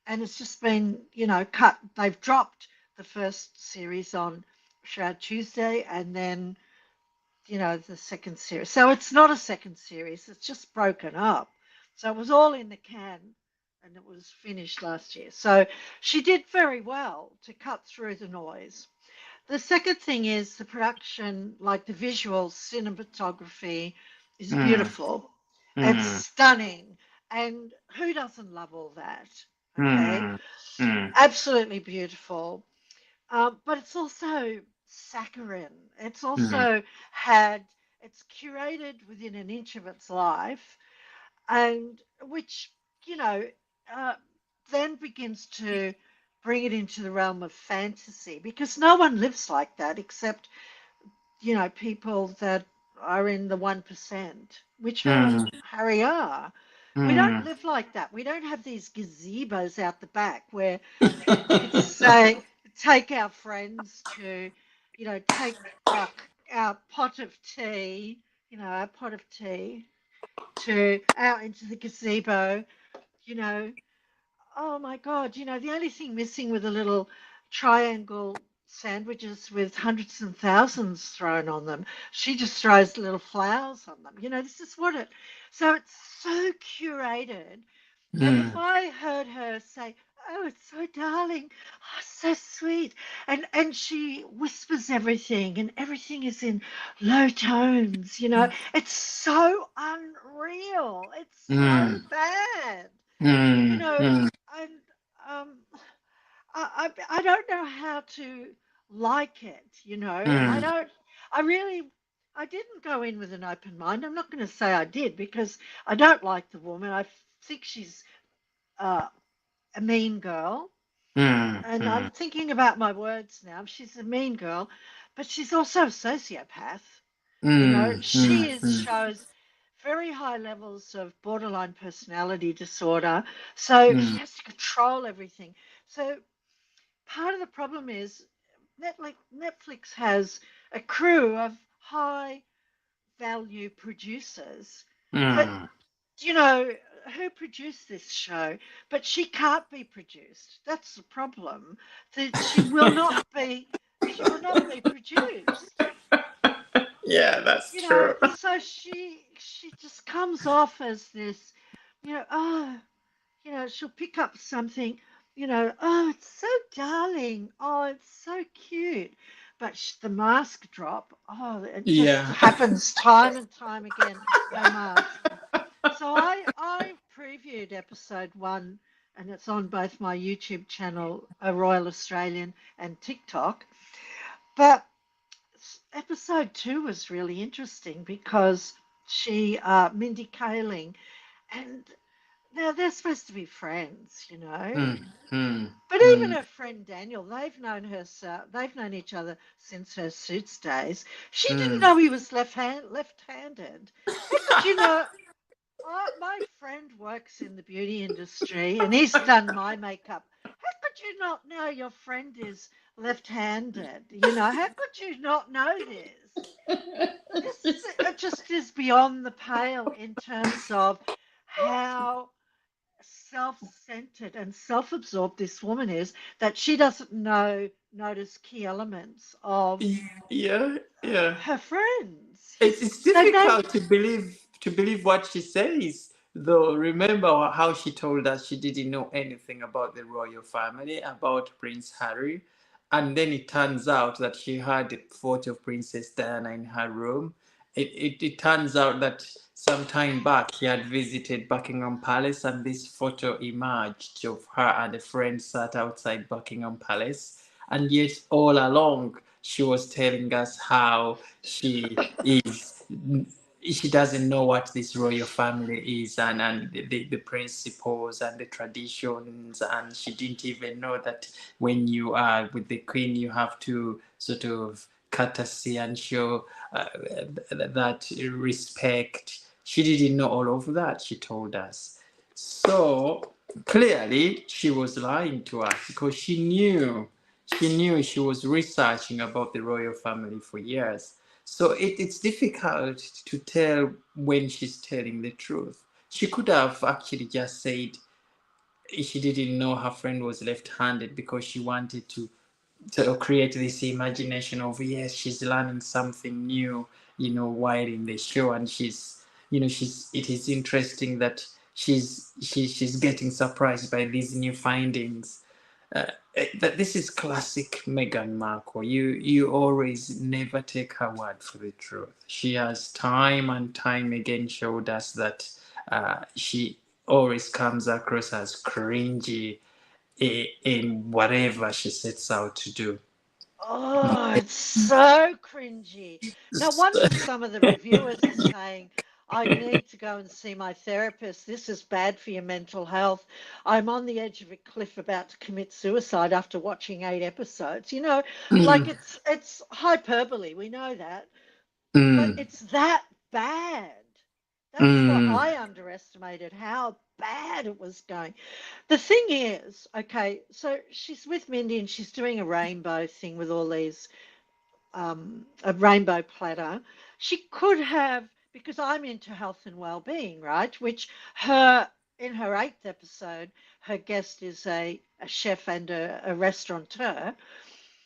and it's just been, cut. They've dropped the first series on Shroud Tuesday, and then the second series. So it's not a second series, it's just broken up. So it was all in the can and it was finished last year. So she did very well to cut through the noise. The second thing is the production, like the visual cinematography, is Hmm. beautiful. It's Hmm. stunning. And who doesn't love all that? Okay. Hmm. Hmm. Absolutely beautiful. But it's also saccharine. It's Hmm. also had, it's curated within an inch of its life, and which, you know, uh, then begins to bring it into the realm of fantasy because no one lives like that except, people that are in the 1%, which her and mm, Harry are. We don't mm. live like that. We don't have these gazebos out the back where you could say, take our friends to, take our our pot of tea, our pot of tea to out into the gazebo, you know, oh my God, the only thing missing with the little triangle sandwiches with hundreds and thousands thrown on them, she just throws little flowers on them. This is what so it's so curated. And if Mm, I heard her say, "Oh, it's so darling, oh, so sweet," and she whispers everything, and everything is in low tones, it's so unreal. It's so mm, bad, you mm, know, mm, and um, I don't know how to like it. I mm, don't. I really. I didn't go in with an open mind. I'm not going to say I did because I don't like the woman. I think she's uh, a mean girl. mm, And I'm mm, thinking about my words now. She's a mean girl, but she's also a sociopath. mm, She mm, is mm. shows very high levels of borderline personality disorder. So she Mm, has to control everything. So part of the problem is Netflix has a crew of high value producers, but mm. you know, who produced this show, but she can't be produced. That's the problem. That she will not be produced. Yeah, that's true. So she just comes off as this, oh, she'll pick up something, oh, it's so darling, oh, it's so cute. But the mask drop, oh, it just Yeah. happens time and time again, her mask. So I previewed episode 1, and it's on both my YouTube channel, A Royal Australian, and TikTok. But episode 2 was really interesting because Mindy Kaling, and now they're supposed to be friends. Mm, mm, But even mm, her friend Daniel, they've known each other since her Suits days. She didn't mm. know he was left-handed. How could you know? My friend works in the beauty industry and he's done my makeup. How could you not know your friend is left-handed? How could you not know this? This it just is beyond the pale in terms of how self-centered and self-absorbed this woman is, that she doesn't notice key elements of Yeah, yeah. her friends. It's So then, difficult to believe what she says. Though remember how she told us she didn't know anything about the royal family, about Prince Harry, and then it turns out that she had a photo of Princess Diana in her room. It turns out that some time back he had visited Buckingham Palace, and this photo emerged of her and a friend sat outside Buckingham Palace, and yet all along she was telling us how is she doesn't know what this royal family is, and the principles and the traditions, and she didn't even know that when you are with the queen you have to sort of courtesy and show that respect. She didn't know all of that, she told us. So clearly she was lying to us because she knew she was researching about the royal family for years. So it's difficult to tell when she's telling the truth. She could have actually just said she didn't know her friend was left-handed because she wanted to create this imagination of, yes, she's learning something new, while in the show, and it is interesting that she's getting surprised by these new findings. uh, that this is classic Meghan Markle. You always never take her word for the truth. She has time and time again showed us that she always comes across as cringy in whatever she sets out to do. oh, it's so cringy. No wonder some of the reviewers are saying, I need to go and see my therapist. This is bad for your mental health. I'm on the edge of a cliff about to commit suicide after watching 8 episodes. Like Mm, it's hyperbole. We know that. But Mm. it's that bad. That's what Mm. I underestimated, how bad it was going. The thing is, okay, so she's with Mindy and she's doing a rainbow thing with all these, a rainbow platter. She could have, because I'm into health and well-being, right? Which her, in her eighth episode, her guest is a chef and a restaurateur.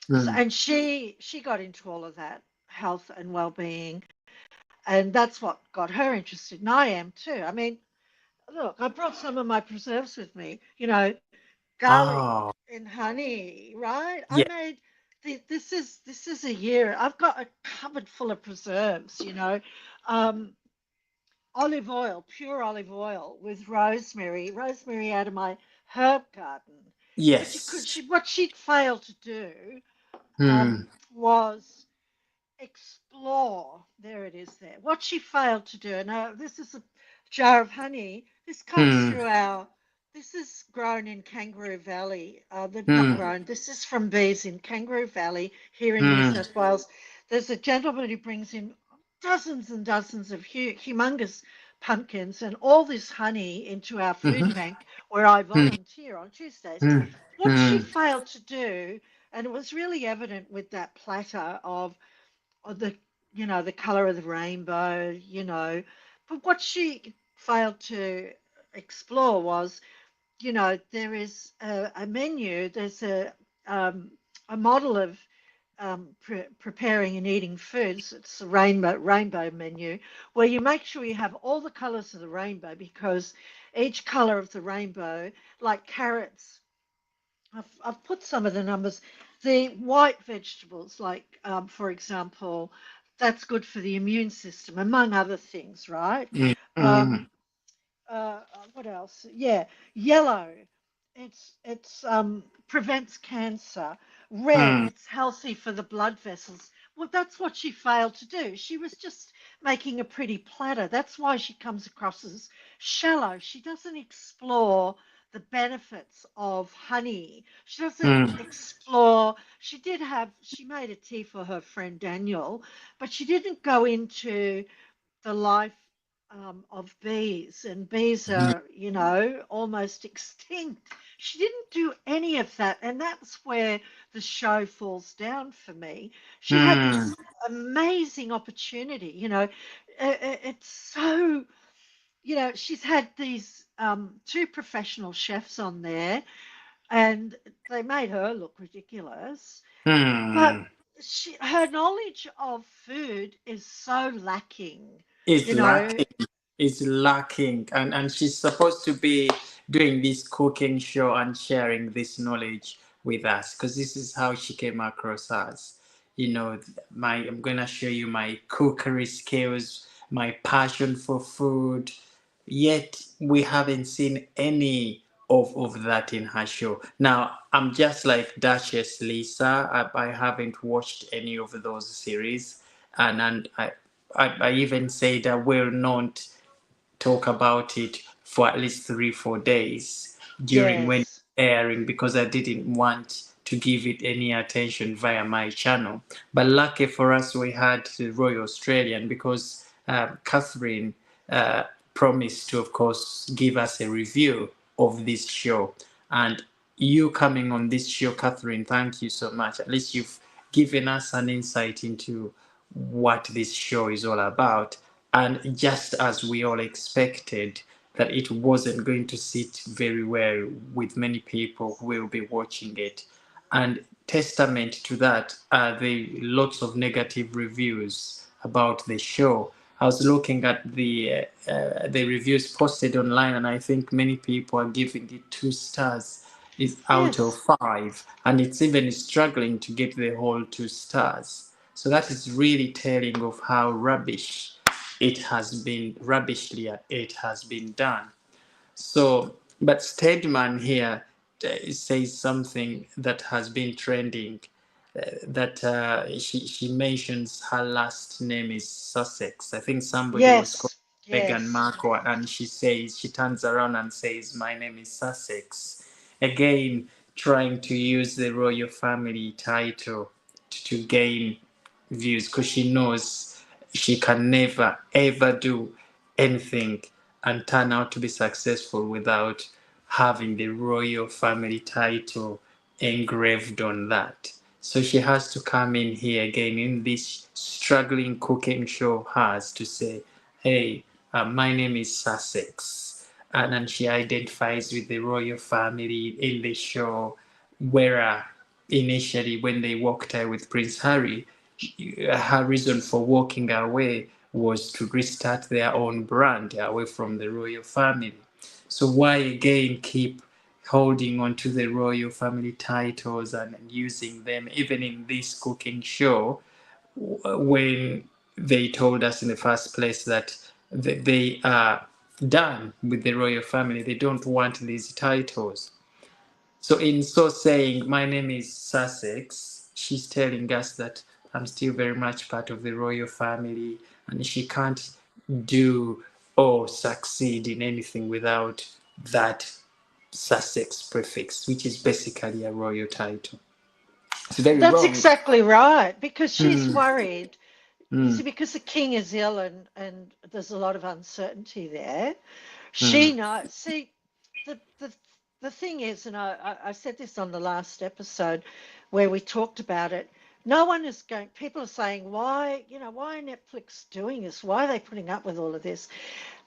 So, Mm. and she got into all of that health and well-being, and that's what got her interested. And I am too. I mean, look, I brought some of my preserves with me. Garlic Oh, and honey, right? I yeah. made this is a year. I've got a cupboard full of preserves. Um, Olive oil, pure olive oil with rosemary out of my herb garden. But you could, Yes. what she'd failed to do Mm. was explore. There it is there. What she failed to do, now this is a jar of honey. This comes Mm. through our, this is grown in Kangaroo Valley. Not Mm. grown, this is from bees in Kangaroo Valley here in New Mm. South Wales. There's a gentleman who brings in dozens and dozens of humongous pumpkins and all this honey into our food Mhm. bank where I Mm. volunteer on Tuesdays. Mm. What she Mm. failed to do, and it was really evident with that platter of the the color of the rainbow, but what she failed to explore was, there is a menu, there's a model of preparing and eating foods. It's a rainbow menu where you make sure you have all the colors of the rainbow, because each color of the rainbow, like carrots, I've put some of the numbers. The white vegetables, like for example, that's good for the immune system, among other things, right? Mm. Mm. Um, what else? Yeah, yellow. It's prevents cancer. Red, Mm. it's healthy for the blood vessels. Well, that's what she failed to do. She was just making a pretty platter. That's why she comes across as shallow. She doesn't explore the benefits of honey. She doesn't Mm. explore. She made a tea for her friend Daniel, but she didn't go into the life of bees, and bees are, almost extinct. She didn't do any of that, and that's where the show falls down for me. She had Mm. this amazing opportunity, it's so, she's had these two professional chefs on there, and they made her look ridiculous, but Mm. her knowledge of food is so lacking, Is you know. lacking. Is lacking, and she's supposed to be doing this cooking show and sharing this knowledge with us, because this is how she came across us. My I'm gonna show you my cookery skills, my passion for food. Yet we haven't seen any of that in her show. Now I'm just like Duchess Lisa. I haven't watched any of those series, and I even said I will not talk about it for at least 3 4 days during when it's Yes. airing, because I didn't want to give it any attention via my channel. But lucky for us, we had the Royal Australian, because Catherine uh, promised to, of course, give us a review of this show. And you coming on this show, Catherine, thank you so much. At least you've given us an insight into what this show is all about. And just as we all expected, that it wasn't going to sit very well with many people who will be watching it. And testament to that are the lots of negative reviews about the show. I was looking at the reviews posted online, and I think many people are giving it 2 stars is out of Yes. 5, and it's even struggling to get the whole 2 stars. So that is really telling of how rubbishly it has been done. So, but Steadman here says something that has been trending. That she mentions her last name is Sussex. I think somebody was called Yes. Meghan Yes. Markle, and she turns around and says, "My name is Sussex." Again, trying to use the royal family title to gain views, because she knows she can never ever do anything and turn out to be successful without having the royal family title engraved on that. So she has to come in here again in this struggling cooking show has to say, hey, my name is Sussex. And then she identifies with the royal family in the show, where initially when they walked out with Prince Harry, her reason for walking away was to restart their own brand away from the royal family. So why again keep holding on to the royal family titles and using them even in this cooking show when they told us in the first place that they are done with the royal family? They don't want these titles. So in so saying, my name is Sussex, she's telling us that I'm still very much part of the royal family and she can't do or succeed in anything without that Sussex prefix, which is basically a royal title. It's very That's wrong. exactly right, because she's Mm, worried. You see, mm, because the king is ill and there's a lot of uncertainty there. mm, She knows. See, the thing is, and I said this on the last episode where we talked about it. No one is going. People are saying, why, why are Netflix doing this? Why are they putting up with all of this?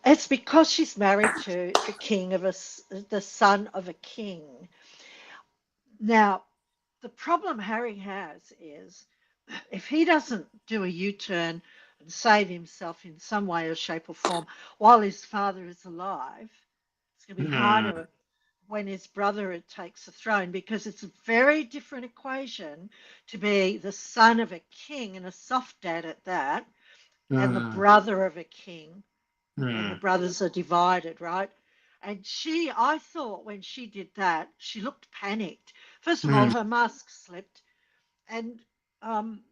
It's because she's married to the king of the son of a king. Now, the problem Harry has is if he doesn't do a U-turn and save himself in some way or shape or form while his father is alive, it's going to be mm, harder when his brother takes the throne, because it's a very different equation to be the son of a king and a soft dad at that, and the mm, brother of a king when the mm, brothers are divided, right? And I thought when she did that, she looked panicked. First of all, mm, her mask slipped, and um,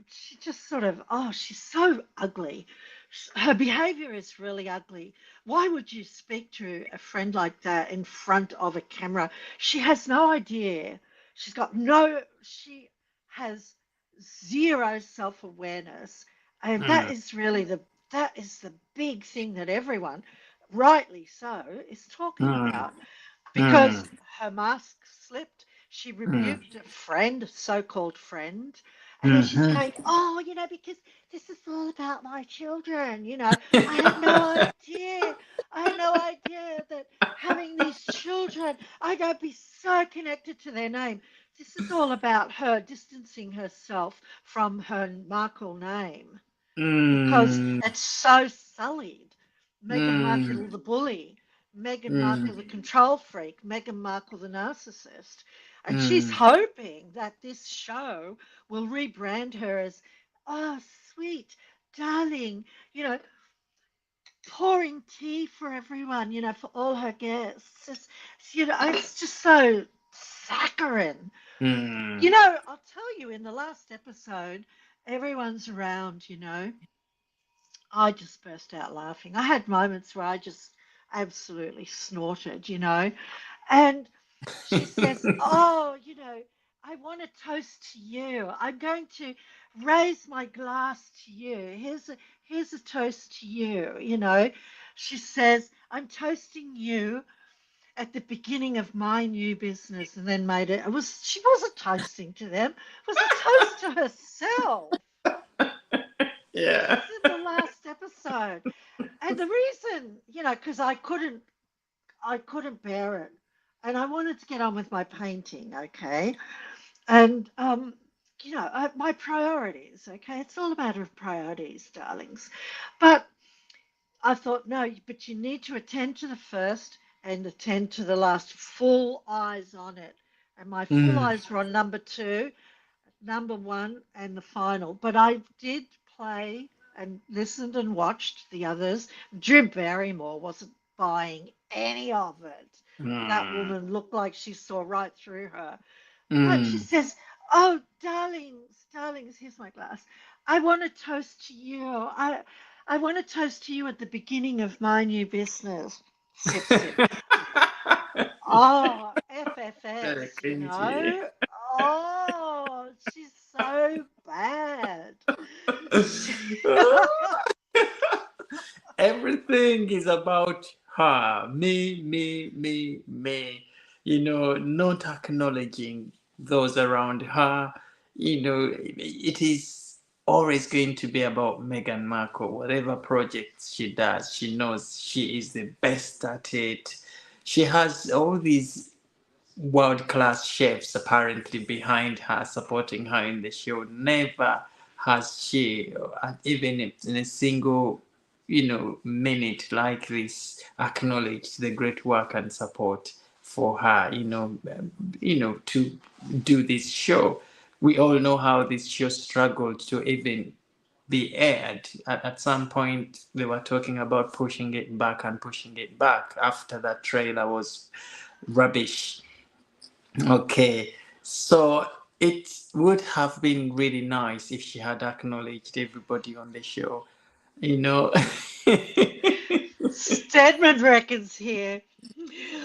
she just sort of, oh, she's so ugly. Her behavior is really ugly. Why would you speak to a friend like that in front of a camera? She has no idea. She has zero self-awareness. And mm, that is the big thing that everyone, rightly so, is talking mm, about, because mm, her mask slipped. She mm, rebuked a friend, a so-called friend, and then she's mhm. going, "Oh, because this is all about my children. I had no idea. I had no idea that having these children, I'm going to be so connected to their name. This is all about her distancing herself from her Markle name because Mm, it's so sullied. Meghan mm, Markle, the bully, Meghan mm, Markle, the control freak, Meghan Markle, the narcissist. And she's mm, hoping that this show will rebrand her as, oh, sweet, darling, you know, pouring tea for everyone, for all her guests. It's just so saccharine. mm, I'll tell you, in the last episode, everyone's around, I just burst out laughing. I had moments where I just absolutely snorted, And she says, "Oh, I want to toast to you. I'm going to raise my glass to you. Here's a toast to you, She says, "I'm toasting you at the beginning of my new business," and then made it. She wasn't toasting to them. It was a toast to herself. This yeah. is in the last episode. And the reason, because I couldn't bear it, and I wanted to get on with my painting, okay, and my priorities, okay, it's all a matter of priorities, darlings, but I thought no, but you need to attend to the first and attend to the last, full eyes on it, and my full Mm, eyes were on number two, number one, and the final. But I did play and listened and watched the others. Drew Barrymore wasn't buying any of it. That mm, woman looked like she saw right through her. But she mm. says, "Oh, darlings, darlings, here's my glass. I want to toast to you. I want to toast to you at the beginning of my new business." Sip, sip. Oh, Very FFS, cringy. Oh, she's so bad. everything is about her. Me. Not acknowledging those around her. It is always going to be about Meghan Markle. Whatever project she does, she knows she is the best at it. She has all these world class chefs apparently behind her, supporting her in the show. Never has she, even in a single, minute like this, acknowledged the great work and support for her. To do this show. We all know how this show struggled to even be aired. At some point, they were talking about pushing it back and pushing it back after that trailer was rubbish. Okay, so it would have been really nice if she had acknowledged everybody on the show, you know. Stedman reckons here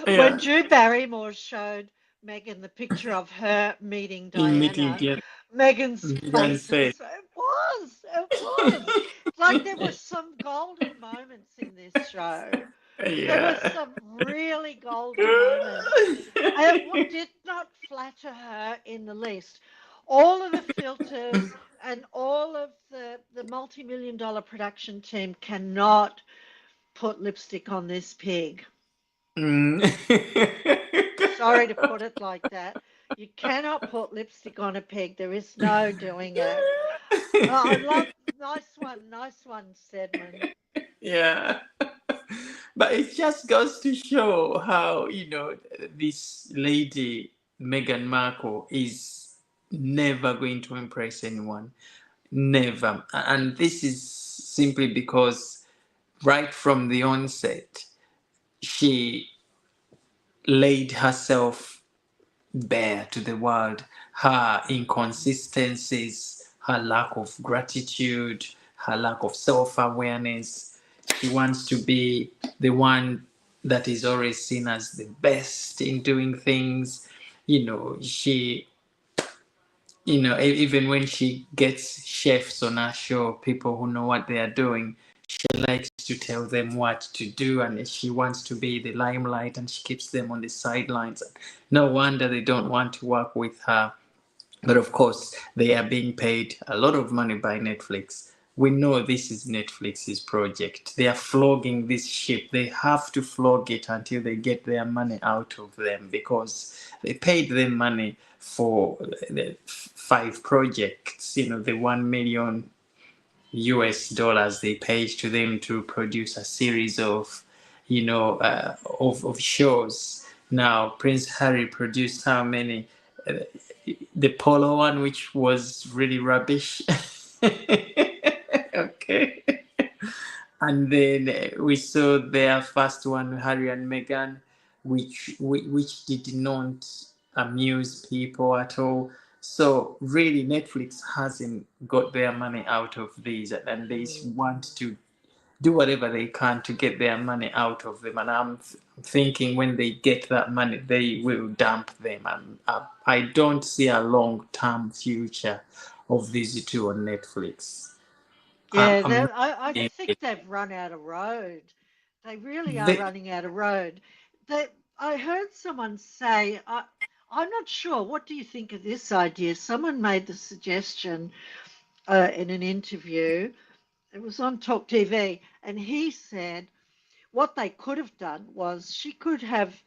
when Yeah, Drew Barrymore showed Megan the picture of her meeting in meeting Diana, the Megan's Megan's face face. was, it was like there were some golden moments in this show. There were Yeah. some really golden moments. It did not flatter her in the least. All of the filters and all of the multi-million dollar production team cannot put lipstick on this pig. Mm. Sorry to put it like that. You cannot put lipstick on a pig. There is no doing it. I love nice one, Stedman. Yeah. But it just goes to show how, this lady, Meghan Markle, is never going to impress anyone. Never. And this is simply because right from the onset, she laid herself bare to the world, her inconsistencies, her lack of gratitude, her lack of self awareness. She wants to be the one that is always seen as the best in doing things. She, even when she gets chefs on her show, people who know what they are doing, she likes to tell them what to do, and she wants to be the limelight, and she keeps them on the sidelines. No wonder they don't want to work with her. But of course, they are being paid a lot of money by Netflix. We know this is Netflix's project. They are flogging this ship. They have to flog it until they get their money out of them, because they paid them money for the 5 projects. The 1 million US dollars they paid to them to produce a series of, of shows. Now, Prince Harry produced how many? Uh, the Polo one, which was really rubbish. Okay. And then we saw their first one, Harry and Meghan, which did not amuse people at all. So really, Netflix hasn't got their money out of these, and they want to do whatever they can to get their money out of them. And I'm thinking when they get that money, they will dump them. And I don't see a long-term future of these two on Netflix. Yeah, I'm I not. think they've run out of road. They really are They, running out of road. I heard someone say, I'm not sure. What do you think of this idea? Someone made the suggestion in an interview. It was on Talk TV, and he said what they could have done was she could have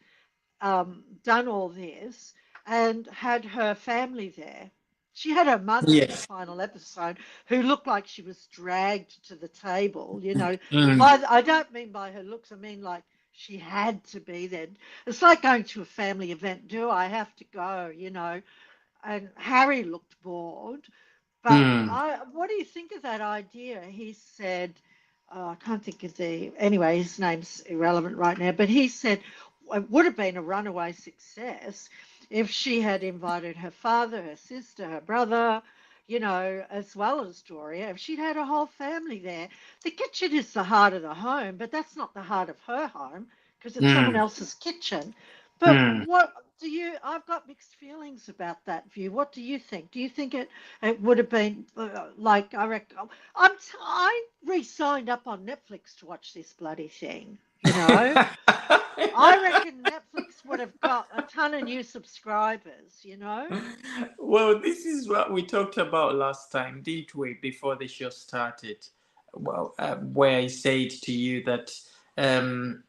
done all this and had her family there. She had her mother in the yes. final episode who looked like she was dragged to the table, Mm, I don't mean by her looks, I mean like she had to be there. It's like going to a family event. Do I have to go, And Harry looked bored. But mm, what do you think of that idea? He said, I can't think of anyway, his name's irrelevant right now, but he said it would have been a runaway success if she had invited her father, her sister, her brother, as well as Doria, if she'd had a whole family there. The kitchen is the heart of the home, but that's not the heart of her home because it's someone mm. else's kitchen. But Hmm. what do you? I've got mixed feelings about that view. What do you think? Do you think it would have been like I reckon? I re-signed up on Netflix to watch this bloody thing. You know, I reckon Netflix would have got a ton of new subscribers. You know. Well, this is what we talked about last time, didn't we, before the show started? Well, where I said to you that um,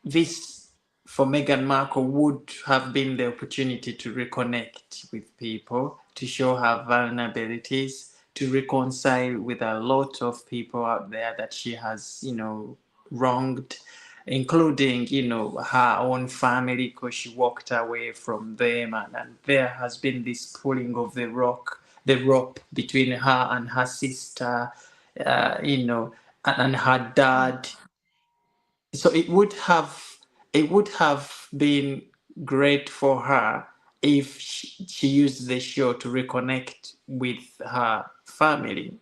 this for Meghan Markle would have been the opportunity to reconnect with people, to show her vulnerabilities, to reconcile with a lot of people out there that she has, wronged, including, her own family, because she walked away from them, and there has been this pulling of the rope between her and her sister, and her Mm. dad. So it would have been great for her if she used the show to reconnect with her family,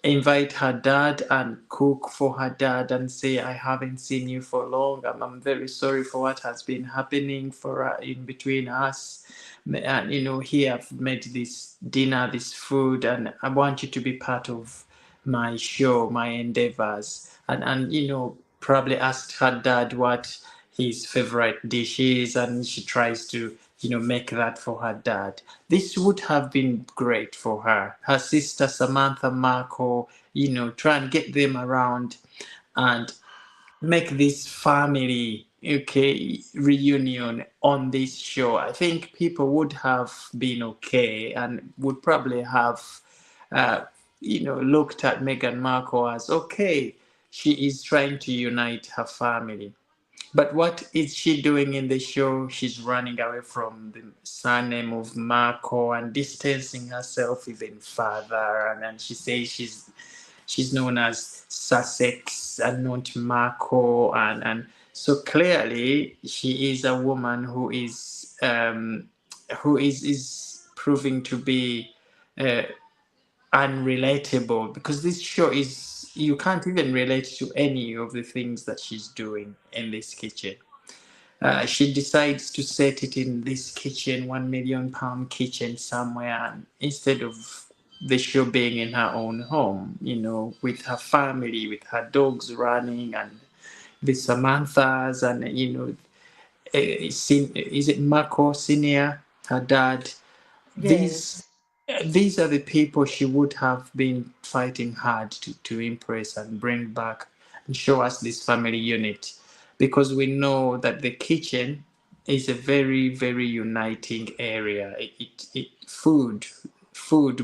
invite her dad and cook for her dad and say, I haven't seen you for long. I'm very sorry for what has been happening in between us. And here I've made this dinner, this food, and I want you to be part of my show, my endeavors. And probably asked her dad what his favorite dish is, and she tries to make that for her dad. This would have been great for her. Her sister Samantha Markle, try and get them around and make this family, okay, reunion on this show. I think people would have been okay and would probably have uh, looked at Meghan Markle as okay, she is trying to unite her family. But what is she doing in the show? She's running away from the surname of Marco and distancing herself even further. And then she says she's known as Sussex and not Marco. And so clearly she is a woman who is proving to be uh, unrelatable, because this show is, you can't even relate to any of the things that she's doing in this kitchen. She decides to set it in this kitchen, £1 million kitchen somewhere, and instead of the show being in her own home, with her family, with her dogs running, and the Samanthas, and is it Marco Senior, her dad? These Yes. these are the people she would have been fighting hard to impress and bring back and show us this family unit, because we know that the kitchen is a very, very uniting area. Food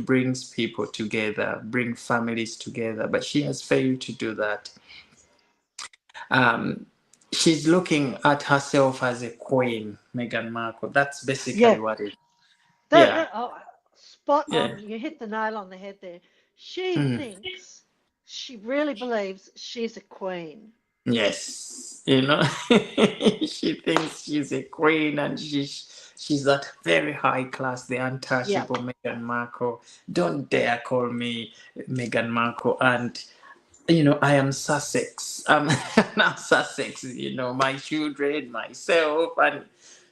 brings people together, bring families together, but she has failed to do that. um, she's looking at herself as a queen, Meghan Markle. That's basically Yeah. what it. That, Yeah, that oh, spot yeah. on. You hit the nail on the head there. She Mm. thinks, she really believes she's a queen. Yes, she thinks she's a queen, and she's that very high class, the Yeah. untouchable Meghan Markle. Don't dare call me Meghan Markle. And I am Sussex. I'm not Sussex. My children, myself, and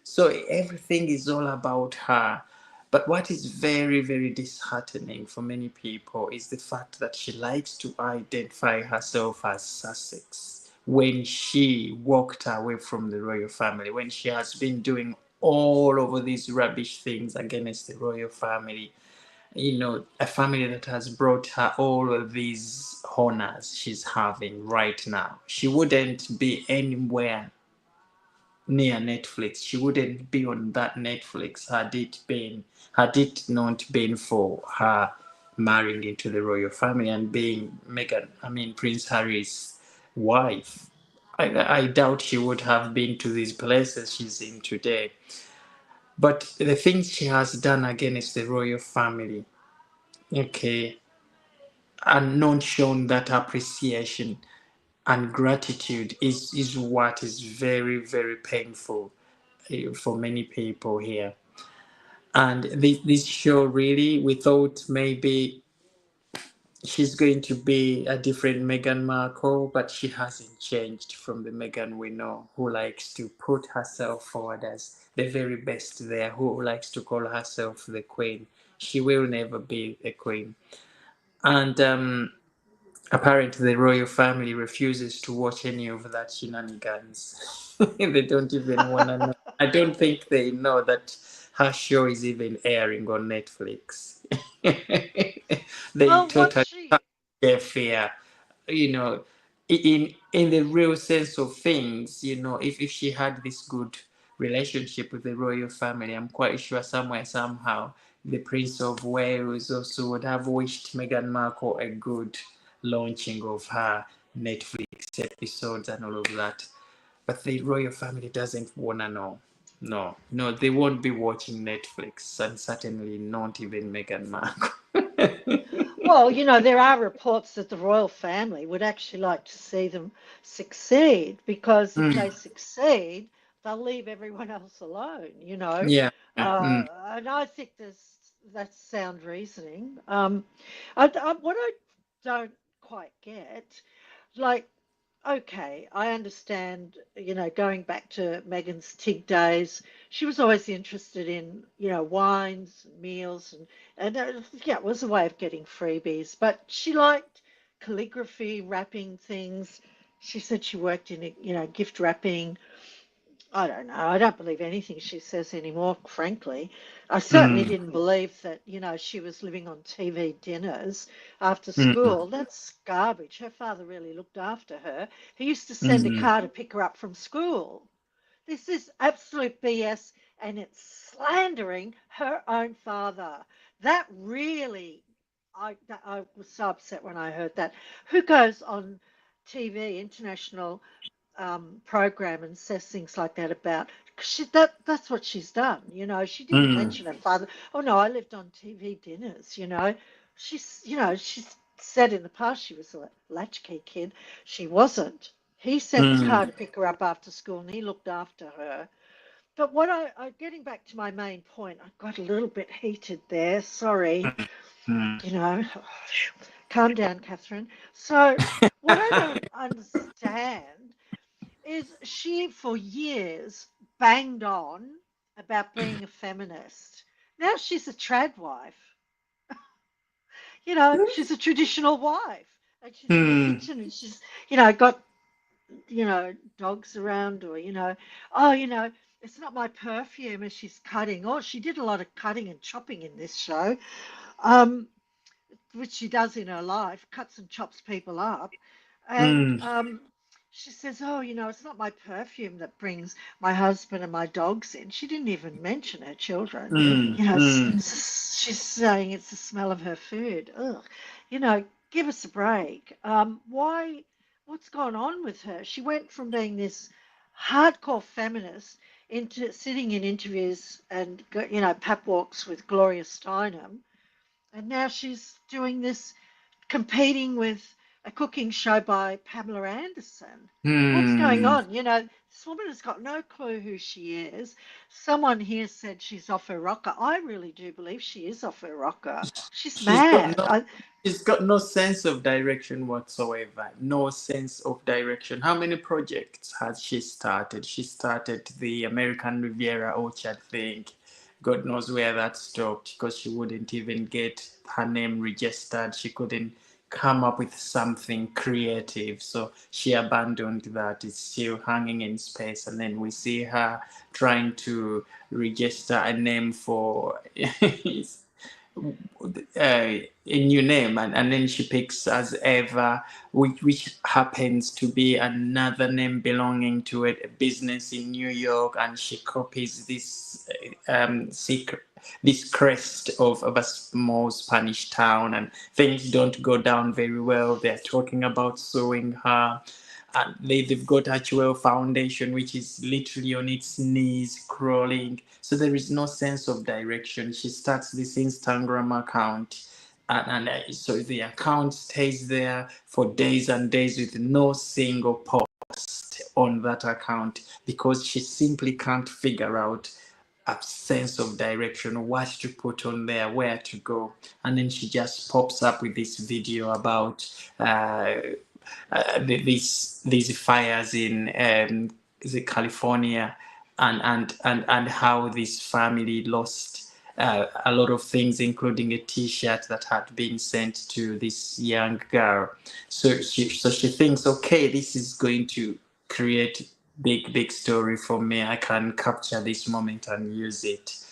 so everything is all about her. But what is very, very disheartening for many people is the fact that she likes to identify herself as Sussex when she walked away from the royal family, when she has been doing all over these rubbish things against the royal family, a family that has brought her all of these honors she's having right now. She wouldn't be anywhere near Netflix. She wouldn't be on that Netflix had it not been for her marrying into the royal family and being Prince Harry's wife. I doubt she would have been to these places she's in today. But the things she has done against the royal family, okay, and not shown that appreciation and gratitude is what is very, very painful for many people here. And this show really, we thought maybe she's going to be a different Meghan Markle, but she hasn't changed from the Meghan we know, who likes to put herself forward as the very best there, who likes to call herself the queen. She will never be a queen. And apparently, the royal family refuses to watch any of that shenanigans. They don't even want to know. I don't think they know that her show is even airing on Netflix. They Well, what's totally she? fear, you know, in the real sense of things, if she had this good relationship with the royal family, I'm quite sure somewhere somehow the Prince of Wales also would have wished Meghan Markle a good launching of her Netflix episodes and all of that. But the royal family doesn't wanna know. No, no, they won't be watching Netflix, and certainly not even Meghan Markle. Well, there are reports that the royal family would actually like to see them succeed because if they Mm, succeed, they'll leave everyone else alone. yeah. Mm, And I think that's sound reasoning. What I don't quite get, like, okay, I understand, going back to Megan's Tig days, she was always interested in, wines, meals, and yeah, it was a way of getting freebies. But she liked calligraphy, wrapping things. She said she worked in, gift wrapping. I don't know. I don't believe anything she says anymore, frankly. I certainly mm, didn't believe that, she was living on TV dinners after mm, school. That's garbage. Her father really looked after her. He used to send a mm, car to pick her up from school. This is absolute BS and it's slandering her own father. That really, I was so upset when I heard that. Who goes on TV, international program, and says things like that about that's what she's done. She didn't mm, mention her father. Oh no, I lived on TV dinners. She's said in the past she was a latchkey kid. She wasn't. He sent the car mm, to pick her up after school, and he looked after her. But what getting back to my main point, I got a little bit heated there. Sorry, mm. you know. Calm down, Catherine. So, what I don't understand is she for years banged on about being a feminist. Now she's a trad wife. She's a traditional wife. And she's in the Mm, kitchen and she's, got, dogs around or, oh, it's not my perfume as she's cutting. Oh, she did a lot of cutting and chopping in this show. Um, which she does in her life, cuts and chops people up. And mm, she says, "Oh, it's not my perfume that brings my husband and my dogs in." She didn't even mention her children. mm, mm, She's saying it's the smell of her food. Ugh, give us a break. Why? What's gone on with her? She went from being this hardcore feminist into sitting in interviews and pap walks with Gloria Steinem, and now she's doing this, competing with a cooking show by Pamela Anderson. What's going mm. on? This woman has got no clue who she is. Someone here said she's off her rocker. I really do believe she is off her rocker. She's She's got mad. no she's got no sense of direction whatsoever. No sense of direction. How many projects has she started? She started the American Riviera Orchard thing. God knows where that stopped because she wouldn't even get her name registered. She couldn't come up with something creative. So she abandoned that. It's still hanging in space. And then we see her trying to register a name for a new name, and then she picks as Eva, which happens to be another name belonging to a business in New York, and she copies secret, this crest of a small Spanish town, and things don't go down very well. They're talking about suing her. And they've got Actual Foundation, which is literally on its knees crawling. So there is no sense of direction. She starts this Instagram account, and so the account stays there for days and days with no single post on that account because she simply can't figure out a sense of direction, what to put on there, where to go. And then she just pops up with this video about these fires in is it California, and how this family lost a lot of things, including a T-shirt that had been sent to this young girl. So she thinks, okay, this is going to create big story for me. I can capture this moment and use it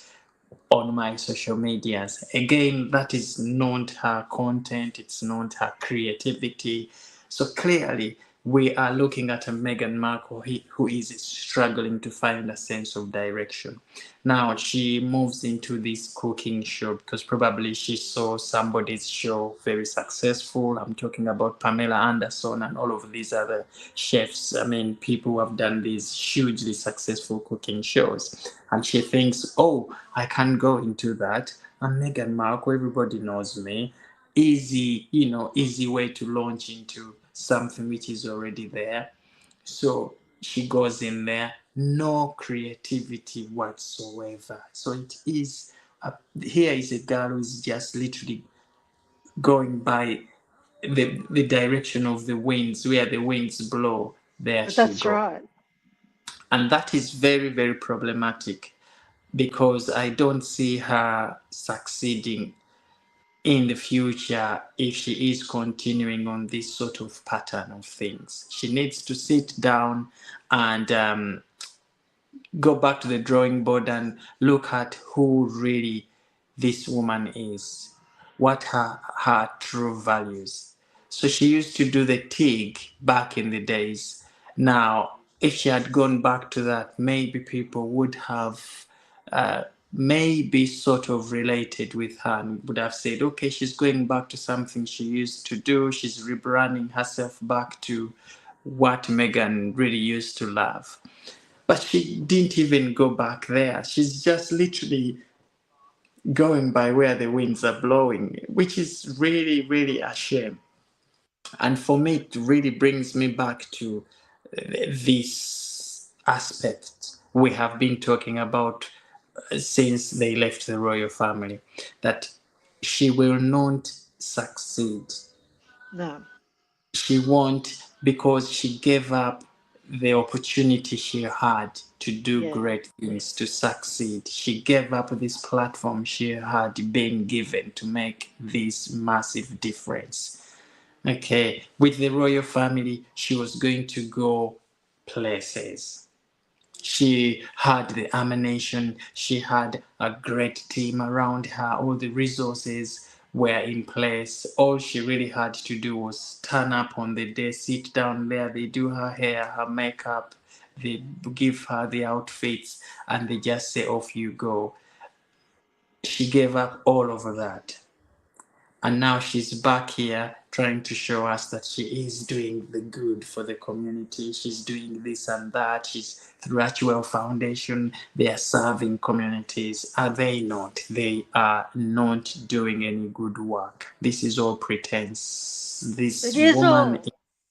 on my social medias. Again, that is not her content, it's not her creativity. So clearly, we are looking at a Meghan Markle who is struggling to find a sense of direction. Now she moves into this cooking show because probably she saw somebody's show very successful. I'm talking about Pamela Anderson and all of these other chefs. I mean, people who have done these hugely successful cooking shows. And she thinks, oh, I can go into that. I'm Meghan Markle, everybody knows me. Easy, easy way to launch into something which is already there. So she goes in there, no creativity whatsoever. So it is, here is a girl who is just literally going by the direction of the winds, where the winds blow, there she That's goes. right. And that is very, very problematic because I don't see her succeeding in the future if she is continuing on this sort of pattern of things. She needs to sit down and go back to the drawing board and look at who really this woman is, what her true values. So she used to do the TIG back in the days. Now, if she had gone back to that, maybe people would have maybe sort of related with her and would have said, okay, she's going back to something she used to do. She's rebranding herself back to what Megan really used to love. But she didn't even go back there. She's just literally going by where the winds are blowing, which is really, really a shame. And for me, it really brings me back to this aspect we have been talking about since they left the royal family, that she will not succeed. No. She won't, because she gave up the opportunity she had to do Yeah. great things, to succeed. She gave up this platform she had been given to make this massive difference. Okay, with the royal family, she was going to go places. She had the ammunition, she had a great team around her, all the resources were in place. All she really had to do was turn up on the day, sit down there, they do her hair, her makeup, they give her the outfits, and they just say, off you go. She gave up all of that. And now she's back here trying to show us that she is doing the good for the community. She's doing this and that. She's through Actual Foundation. They are serving communities. Are they not? They are not doing any good work. This is all pretense. It This is woman all.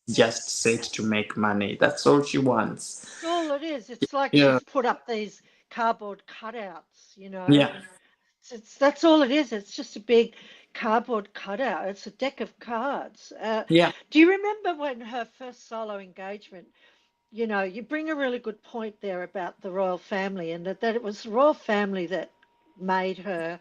is just set to make money. That's all she wants. It's all it is. It's like Yeah. she's put up these cardboard cutouts, you know. Yeah. It's that's all it is. It's just a big cardboard cutout. It's a deck of cards. Yeah. Do you remember when her first solo engagement? You know, you bring a really good point there about the royal family, and that it was the royal family that made her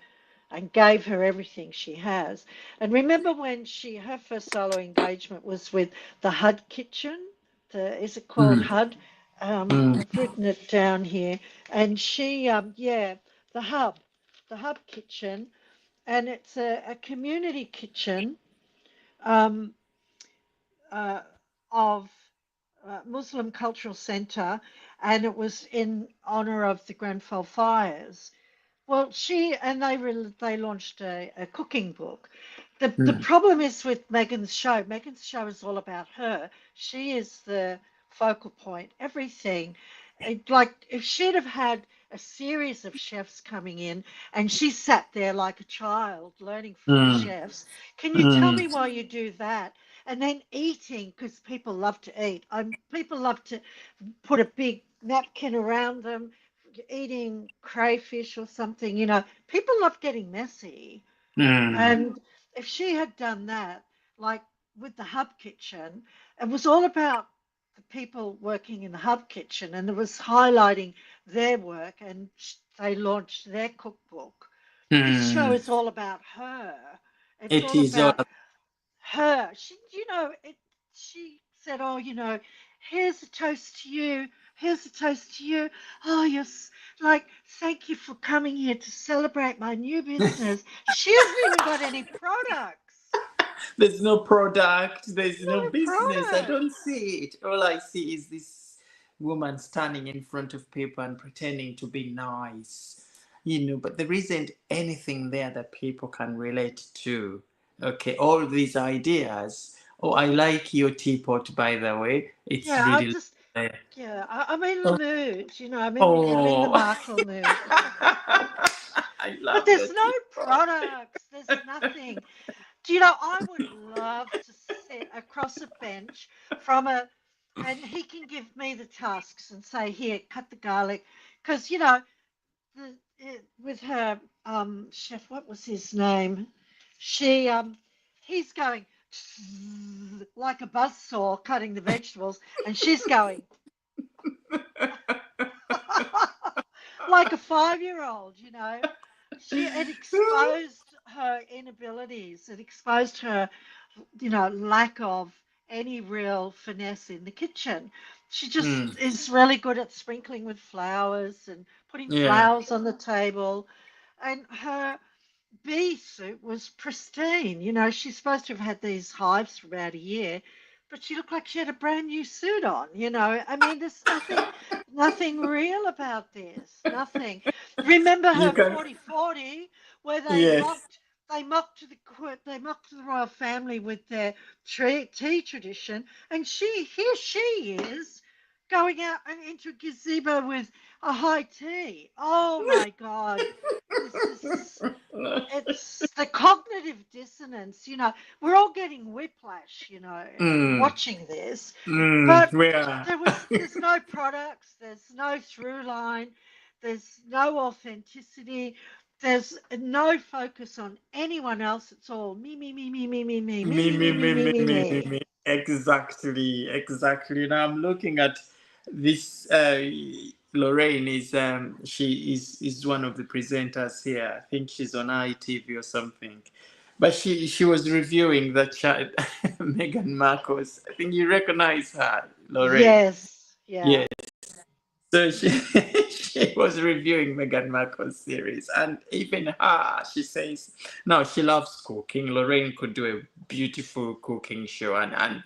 and gave her everything she has. And remember when her first solo engagement was with the HUD kitchen? Is it called Mm, HUD? mm, I've written it down here. And she, yeah, the Hub, the Hub kitchen, and it's a community kitchen um, uh, of Muslim Cultural Centre, and it was in honour of the Grenfell fires. Well, they launched a cooking book. The mm, problem is with Megan's show. Megan's show is all about her. She is the focal point. Everything, like if she'd have had a series of chefs coming in, and she sat there like a child learning from the mm, chefs. Can you tell mm, me why you do that? And then eating, because people love to eat. People love to put a big napkin around them, eating crayfish or something. People love getting messy. Mm. And if she had done that, like with the hub kitchen, it was all about the people working in the hub kitchen, and it was highlighting their work, and they launched their cookbook. This show Mm. is all about her. It's It all is all about her. She said, "Oh, here's a toast to you. Here's a toast to you. Oh, yes, like thank you for coming here to celebrate my new business." She hasn't even got any products. there's no product, there's no No business. I product. don't see it. All I see is this woman standing in front of people and pretending to be nice, but there isn't anything there that people can relate to. Okay, all these ideas. Oh, I like your teapot, by the way. It's Yeah, I really. just yeah, I'm in the Oh, mood. I'm in the oh. Markle mood. I But love your there's no teapot. products. There's nothing. I would love to sit across a bench from and he can give me the tasks and say, here, cut the garlic. Because, with her chef, what was his name? She, he's going like a buzzsaw cutting the vegetables, and she's going like a 5-year-old. It exposed her inabilities. It exposed her lack of any real finesse in the kitchen. She just Hmm. is really good at sprinkling with flowers and putting Yeah. flowers on the table. And her bee suit was pristine. She's supposed to have had these hives for about a year, but she looked like she had a brand new suit on. I mean, there's nothing real about this. Nothing. Remember You her can. 40-40, where Yes. they mocked the royal family with their tea tradition, and here she is going out and into a gazebo with a high tea. Oh my God. This is it's the cognitive dissonance. We're all getting whiplash, Mm. watching this. Mm. But Where? there's no products, there's no through line, there's no authenticity, there's no focus on anyone else. It's all me, me, me, me, me, me, me, me, Me, me, me, me, me, me, me, me, me, me, me, me. me. Exactly, exactly. Now I'm looking at this. Lorraine is one of the presenters here. I think she's on ITV or something. But she was reviewing the child, Meghan Markle's. I think you recognize her, Lorraine. Yes, Yeah. yeah. So she she was reviewing Meghan Markle's series, and even her, she says, no, she loves cooking. Lorraine could do a beautiful cooking show and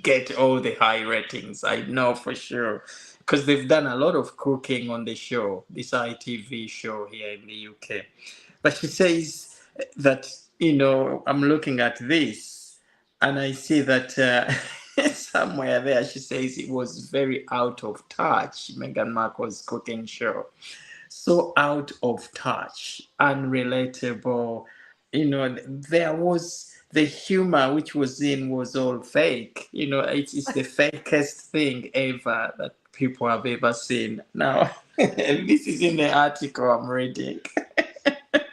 get all the high ratings. I know for sure, because they've done a lot of cooking on the show, this ITV show here in the UK. But she says that, I'm looking at this and I see that somewhere there she says it was very out of touch, Meghan Markle's cooking show. So out of touch, unrelatable. There was the humor which was in was all fake. It's the fakest thing ever that people have ever seen. Now, this is in the article I'm reading.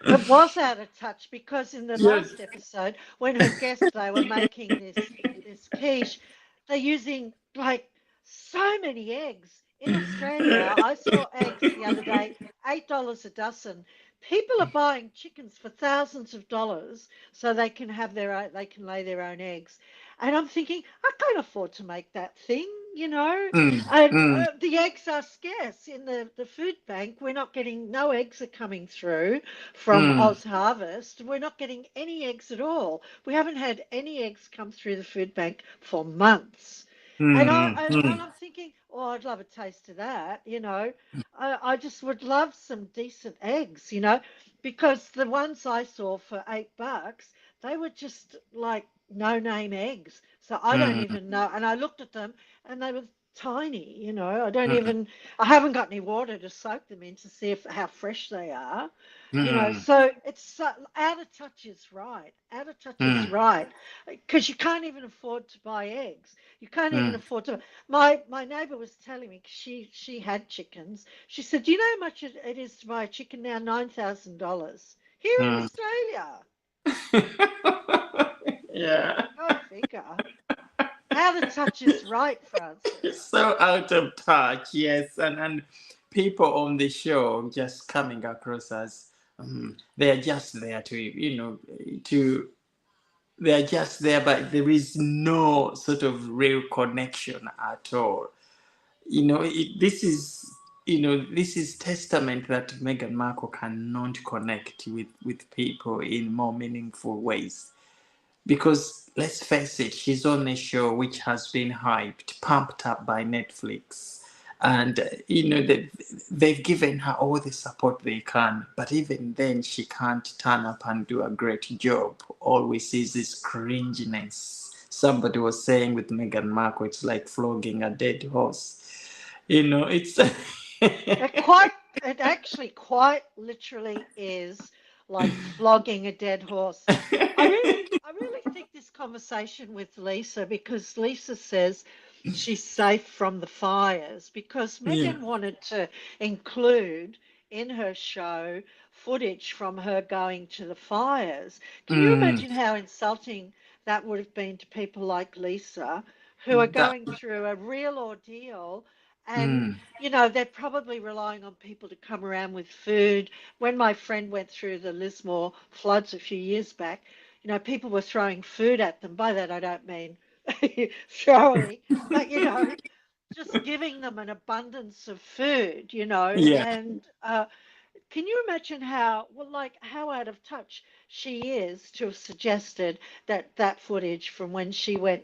It was out of touch because in the Yes. last episode, when her guests they were making this quiche, they're using like so many eggs. In Australia, I saw eggs the other day, $8 a dozen. People are buying chickens for thousands of dollars so they can lay their own eggs. And I'm thinking, I can't afford to make that thing. Mm, And mm, the eggs are scarce in the food bank. We're not getting, no eggs are coming through from mm, Oz Harvest. We're not getting any eggs at all. We haven't had any eggs come through the food bank for months. And I mm, and, mm, and I'm thinking, oh, I'd love a taste of that. I just would love some decent eggs, because the ones I saw for $8, they were just like no name eggs. So I don't mm, even know. And I looked at them and they were tiny, you know. I don't mm, even, I haven't got any water to soak them in to see if how fresh they are, you know. mm, So it's out of touch is right. Out of touch is mm, right, because you can't even afford to buy eggs. You can't even mm, afford to. My neighbour was telling me 'cause she had chickens. She said, "Do you know how much it is to buy a chicken now? $9,000 here in mm. Australia." Yeah. Go figure. Out of touch is right, It's Francis. so out of touch, yes. And people on the show just coming across as they're just there to, to they're just there, but there is no sort of real connection at all. This is testament that Meghan Markle cannot connect with people in more meaningful ways. Because let's face it, she's on a show which has been hyped, pumped up by Netflix. And, they've given her all the support they can. But even then, she can't turn up and do a great job. All we see is this cringiness. Somebody was saying with Meghan Markle, it's like flogging a dead horse. It's. It quite, it actually quite literally is like flogging a dead horse. I really think this conversation with Lisa, because Lisa says she's safe from the fires, because Yeah. Megan wanted to include in her show footage from her going to the fires. Can you Mm, imagine how insulting that would have been to people like Lisa, who are that. going through a real ordeal? And Mm, you know, they're probably relying on people to come around with food. When my friend went through the Lismore floods a few years back, you know, people were throwing food at them. By that, I don't mean throwing, but, you know, just giving them an abundance of food, you know. yeah. And can you imagine how, well, like, how out of touch she is to have suggested that that footage from when she went,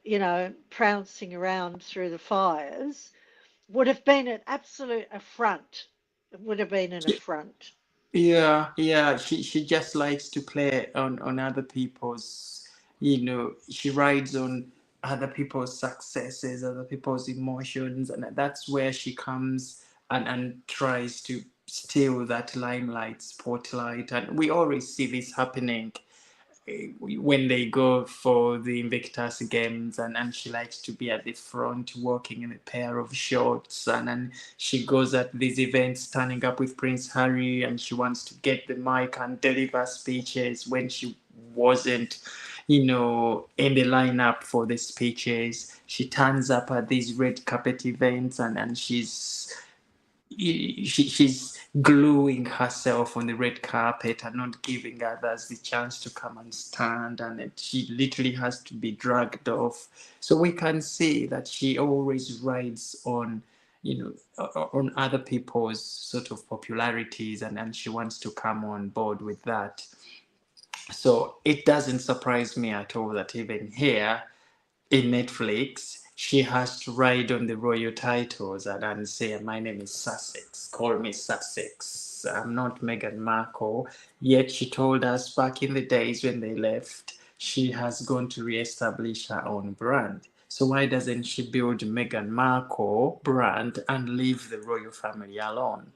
you know, trouncing around through the fires would have been an absolute affront. It would have been an affront. Yeah, yeah. She just likes to play on other people's, she rides on other people's successes, other people's emotions, and that's where she comes and tries to steal that limelight, spotlight. And we always see this happening when they go for the Invictus Games, and she likes to be at the front walking in a pair of shorts, and she goes at these events standing up with Prince Harry, and she wants to get the mic and deliver speeches when she wasn't in the lineup for the speeches. She turns up at these red carpet events, and she's gluing herself on the red carpet and not giving others the chance to come and stand, and she literally has to be dragged off. So we can see that she always rides on on other people's sort of popularities, and she wants to come on board with that. So it doesn't surprise me at all that even here in Netflix, she has to ride on the royal titles and say, "My name is Sussex. Call me Sussex. I'm not Meghan Markle." Yet she told us back in the days when they left, she has gone to re-establish her own brand. So why doesn't she build Meghan Markle brand and leave the royal family alone?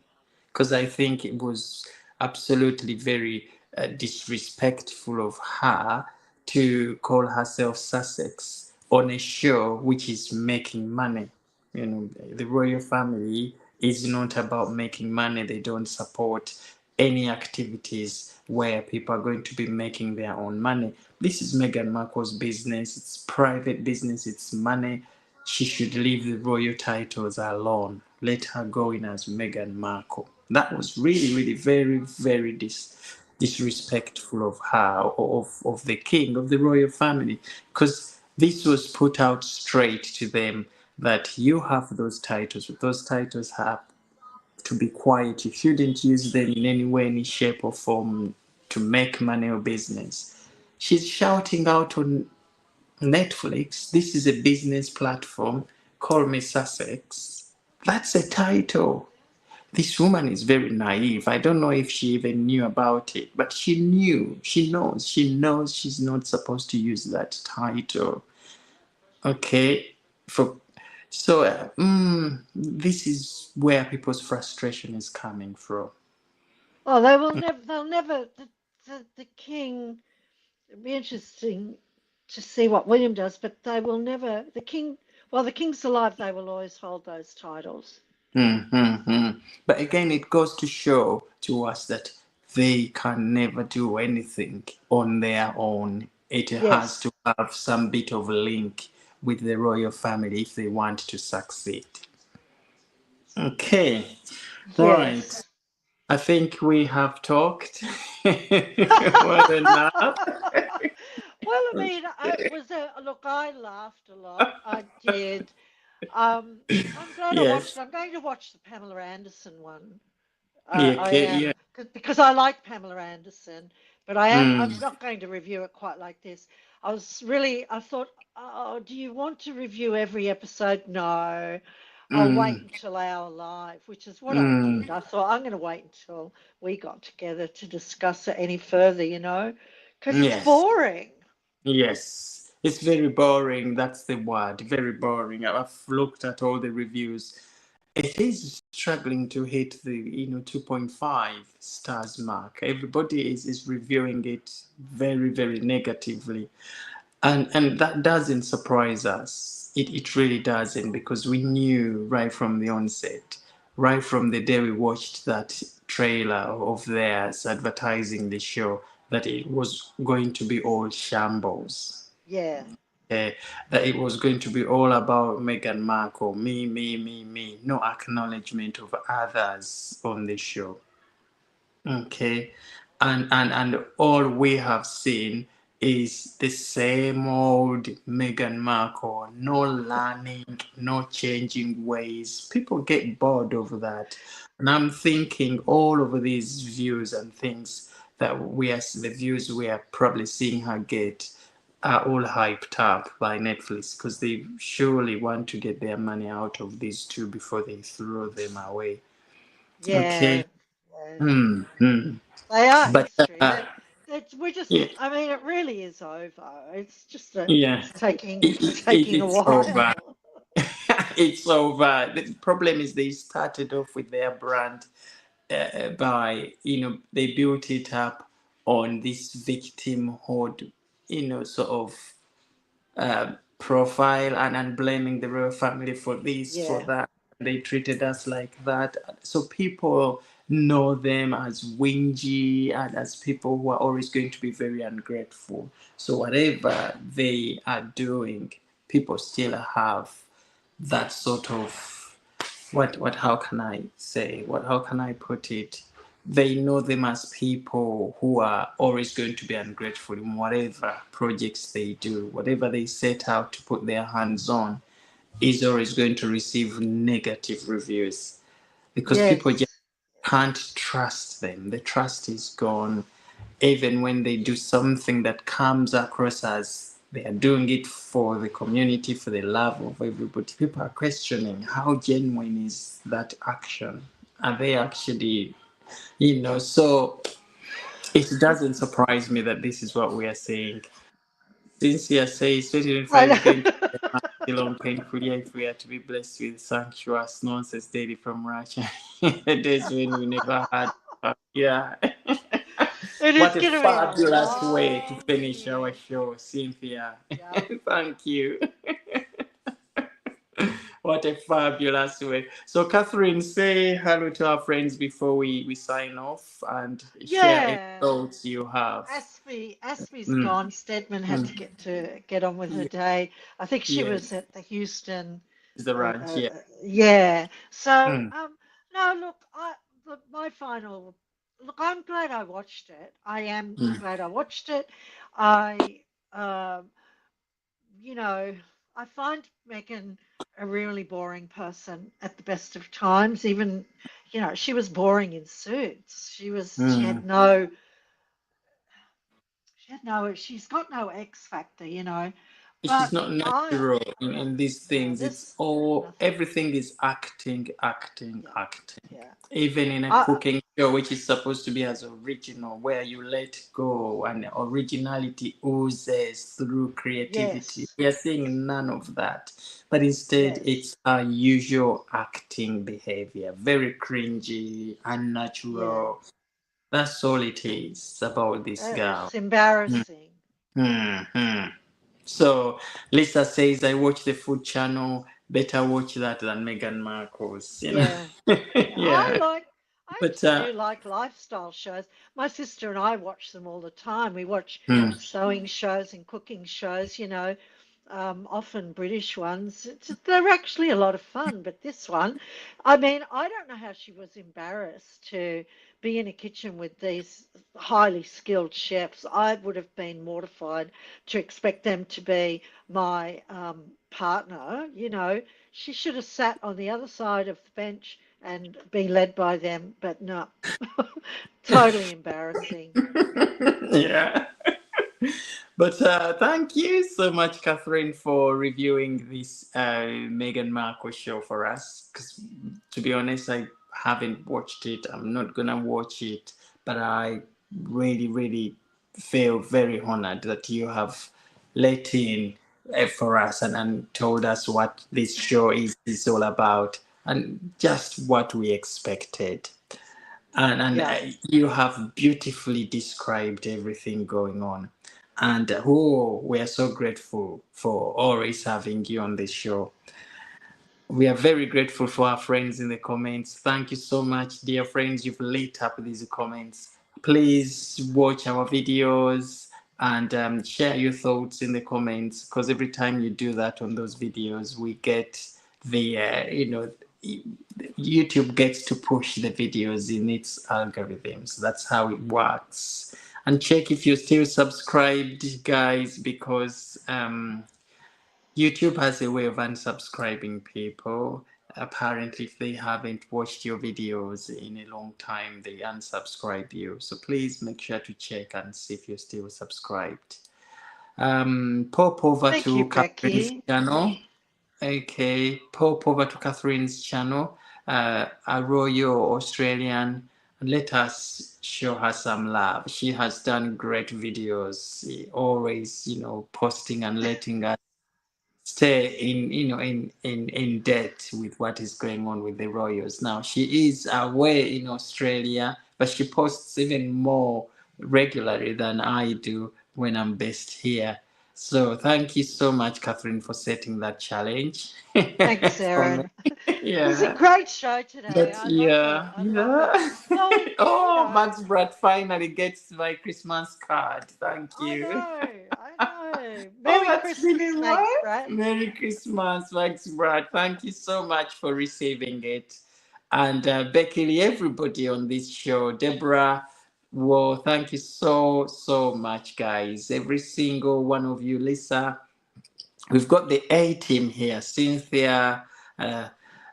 Because I think it was absolutely very disrespectful of her to call herself Sussex on a show which is making money. The royal family is not about making money. They don't support any activities where people are going to be making their own money. This is Meghan Markle's business. It's private business. It's money. She should leave the royal titles alone. Let her go in as Meghan Markle. That was really, really very, very disrespectful of her, of the king, of the royal family, because this was put out straight to them that you have those titles, but those titles have to be quiet. You shouldn't use them in any way, any shape or form to make money or business. She's shouting out on Netflix, "This is a business platform. Call me Sussex." That's a title. This woman is very naive. I don't know if she even knew about it, but she knew. She knows. She knows she's not supposed to use that title. Okay, for So this is where people's frustration is coming from. Oh, they will never. They'll never. The king. It'd be interesting to see what William does, but they will never. The king. While the king's alive, they will always hold those titles. But again, it goes to show to us that they can never do anything on their own. It has Yes. to have some bit of a link with the royal family if they want to succeed. Okay, right. Yes. I think we have talked well enough. Well, I mean, it was a look. I laughed a lot. I did. I'm glad I watched Yes. it. I'm going to watch the Pamela Anderson one. Yeah, I okay, yeah. am because I like Pamela Anderson, but I am. I'm Mm, not going to review it quite like this. I was really. I thought, oh, do you want to review every episode? No. I'll wait mm, until our live, which is what I mm. did. I thought I'm going to wait until we got together to discuss it any further, because it's Yes. boring. Yes, it's very boring. That's the word. Very boring. I've looked at all the reviews. It is struggling to hit the 2.5 stars mark. Everybody is reviewing it very very negatively, and that doesn't surprise us. It really doesn't, because we knew right from the onset, right from the day we watched that trailer of theirs advertising the show, that it was going to be all shambles. Yeah. uh, that it was going to be all about Meghan Markle, me, no acknowledgement of others on the show. Okay, and all we have seen is the same old Meghan Markle. No learning, no changing ways. People get bored of that, and I'm thinking all of these views and things that the views we are probably seeing her get are all hyped up by Netflix, because they surely want to get their money out of these two before they throw them away. Yeah. Okay. Yeah. Hmm. Hmm. They are But history. We're yeah, just. I mean, it really is over. It's just that yeah, it's taking a it's over. while. It's over. The problem is they started off with their brand by they built it up on this victimhood, sort of profile, and blaming the royal family for this, for Yeah. that. They treated us like that. So people know them as whingy and as people who are always going to be very ungrateful. So whatever they are doing, people still have that sort of what how can I say, what how can I put it? They know them as people who are always going to be ungrateful in whatever projects they do. Whatever they set out to put their hands on is always going to receive negative reviews, because people just Yes. can't trust them. The trust is gone. Even when they do something that comes across as they are doing it for the community, for the love of everybody, people are questioning how genuine is that action. Are they actually, So it doesn't surprise me that this is what we are saying. Cynthia says I 2025 is going to be know. a long, painful year if we are to be blessed with sumptuous nonsense daily from Russia. The days when we never had. Yeah. It is What a going to be a fabulous way to long finish our year. show, Cynthia. Yep. Thank you. What a fabulous way. So, Catherine, say hello to our friends before we sign off, and share any Yeah. thoughts you have. Asfi's Mm, gone. Stedman had mm. to get on with her Yeah, day. I think she was yes, at the Houston. is the ranch. Yeah. Yeah. So Mm, no, my final look. I'm glad I watched it. I am mm, glad I watched it. I you know, I find Megan a really boring person at the best of times. Even, she was boring in Suits. mm, She's got no X factor. she's But not I, natural no, in these no, things. It's this all nothing. everything is acting, acting, Yeah, acting. yeah. Even in a I, cooking show, which is supposed to be as original, where you let go and originality oozes through creativity. yes, We are seeing none of that, but instead yes, it's our usual acting behavior, very cringy, yeah. unnatural. That's all it is about this girl. It's embarrassing. Hmm. So Lisa says, I watch the food channel. Better watch that than Meghan Markle's. Yeah. Yeah, Yeah. I But actually do like lifestyle shows. My sister and I watch them all the time. We watch hmm. sewing shows and cooking shows, often British ones. They're actually a lot of fun, but this one, I mean, I don't know how she was embarrassed to be in a kitchen with these highly skilled chefs. I would have been mortified to expect them to be my partner. She should have sat on the other side of the bench and been led by them, but no, totally embarrassing. Yeah. But thank you so much, Catherine, for reviewing this Meghan Markle show for us. Because to be honest, I haven't watched it. I'm not gonna watch it, but I really, really feel very honored that you have let in for us and told us what this show is all about and just what we expected. And Yeah. you have beautifully described everything going on. And oh, we are so grateful for always having you on this show. We are very grateful for our friends in the comments. Thank you so much, dear friends. You've lit up these comments. Please watch our videos and share your thoughts in the comments, because every time you do that on those videos, we get YouTube gets to push the videos in its algorithms. That's how it works. And check if you're still subscribed, guys, because YouTube has a way of unsubscribing people. Apparently, if they haven't watched your videos in a long time, they unsubscribe you. So please make sure to check and see if you're still subscribed. Pop over Thank you, to Catherine's Becky. channel. Okay, pop over to Catherine's channel, Arroyo Australian, and let us show her some love. She has done great videos, always, posting and letting us stay in debt with what is going on with the royals. Now she is away in Australia, but she posts even more regularly than I do when I'm based here. So thank you so much, Catherine, for setting that challenge Thanks, for me. Erin. It was a Yeah. great show today. But I love it. yeah, I love it. yeah. Going, Oh, Max Brad finally gets my Christmas card. Thank I you. know, I know. Oh, Merry that's really Christmas, Max nice. Brad. Merry Christmas, Max Brad. Thank you so much for receiving it. And Becky, everybody on this show, Deborah, well, thank you so, so much, guys. Every single one of you, Lisa. We've got the A team here, Cynthia, uh,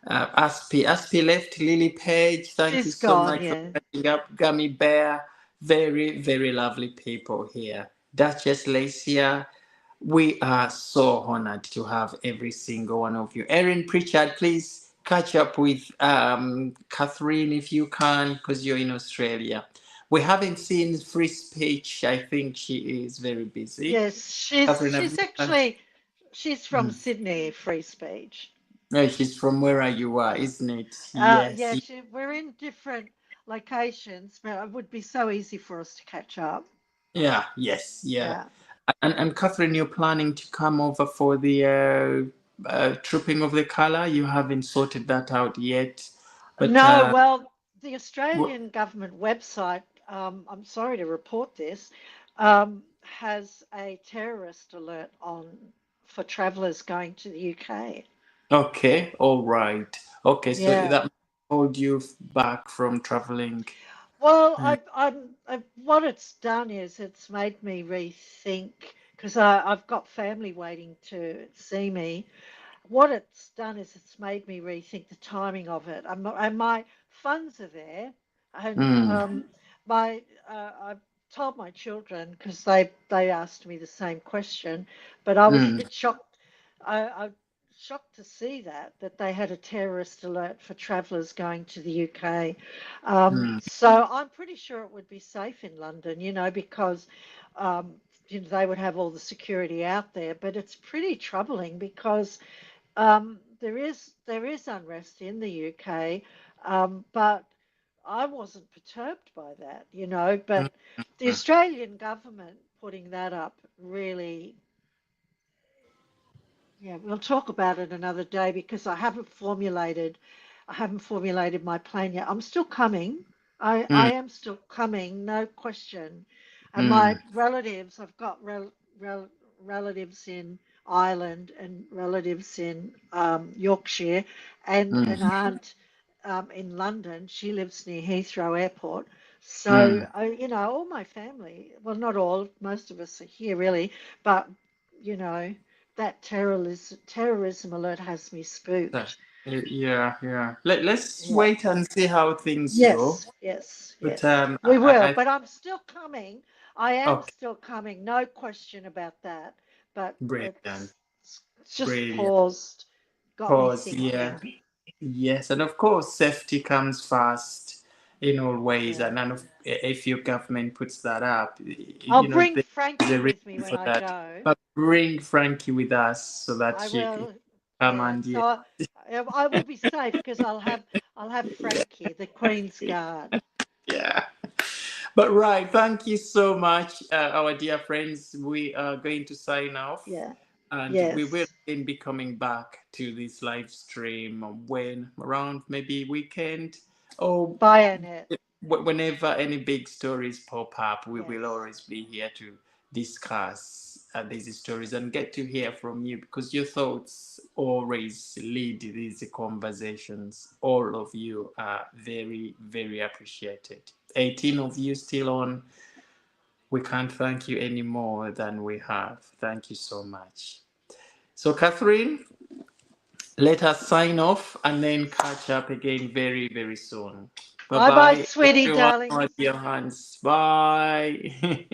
Aspi. Aspi left, Lily Page. Thank you She's so gone, much for yeah. catching up. Gummy Bear. Very, very lovely people here. Duchess Lacia, we are so honored to have every single one of you. Erin Pritchard, please catch up with Catherine if you can, because you're in Australia. We haven't seen free speech. I think she is very busy. Yes, Catherine, have she's you? actually she's from Mm. Sydney, free speech. No, she's from where you are, isn't it? Yeah, Yes. we're in different locations, but it would be so easy for us to catch up. Yeah. Yes. Yeah. Yeah. And Catherine, you're planning to come over for the trooping of the color. You haven't sorted that out yet, but No, well, the w- Australian government website, I'm sorry to report this, has a terrorist alert on for travellers going to the UK. okay, all right. Okay, so Yeah. that hold you back from traveling. Well, Mm. what it's done is it's made me rethink because I've got family waiting to see me. What it's done is it's made me rethink the timing of it. And my funds are there, and Mm. my I've told my children because they asked me the same question, but I was a Mm, bit shocked. I shocked to see that they had a terrorist alert for travellers going to the UK. mm, So I'm pretty sure it would be safe in London, because um, they would have all the security out there. But it's pretty troubling because there is unrest in the UK, but I wasn't perturbed by that, mm, but the mm, Australian government putting that up really, yeah, we'll talk about it another day because I haven't formulated my plan yet. I'm still coming. I mm, am still coming, no question. And my mm, relatives, I've got relatives in Ireland and relatives in Yorkshire, and an mm, aunt in London. She lives near Heathrow Airport. So, mm. all my family, well, not all, most of us are here really, but, you know, that terrorism alert has me That- spooked. yeah, yeah. Let's Yeah. wait and see how things go. Yes, yes, But yes. We will, I but I'm still coming. I am okay, still coming. No question about that. But brilliant, it's just brilliant. paused, got me Pause, yeah. thinking. Yes, and of course, safety comes first in all ways. Yeah. And none of, if your government puts that up, I'll there's bring a Frankie with me reason when for I that. go. But bring Frankie with us so that I she can will. come Yeah. and So yeah, I will be safe because I'll have Frankie, the Queen's Guard. yeah. But right, thank you so much, our dear friends. We are going to sign off, Yeah. and we will Yes. then be coming back to this live stream when around maybe weekend or Bye, Annette. whenever any big stories pop up. We will Yes. always be here to discuss these stories and get to hear from you because your thoughts always lead these conversations. All of you are very, very appreciated. 18 of you still on. We can't thank you any more than we have. Thank you so much. So, Catherine, let us sign off and then catch up again very, very soon. Bye Bye bye, bye, sweetie everyone. darlings. Your hands. Bye.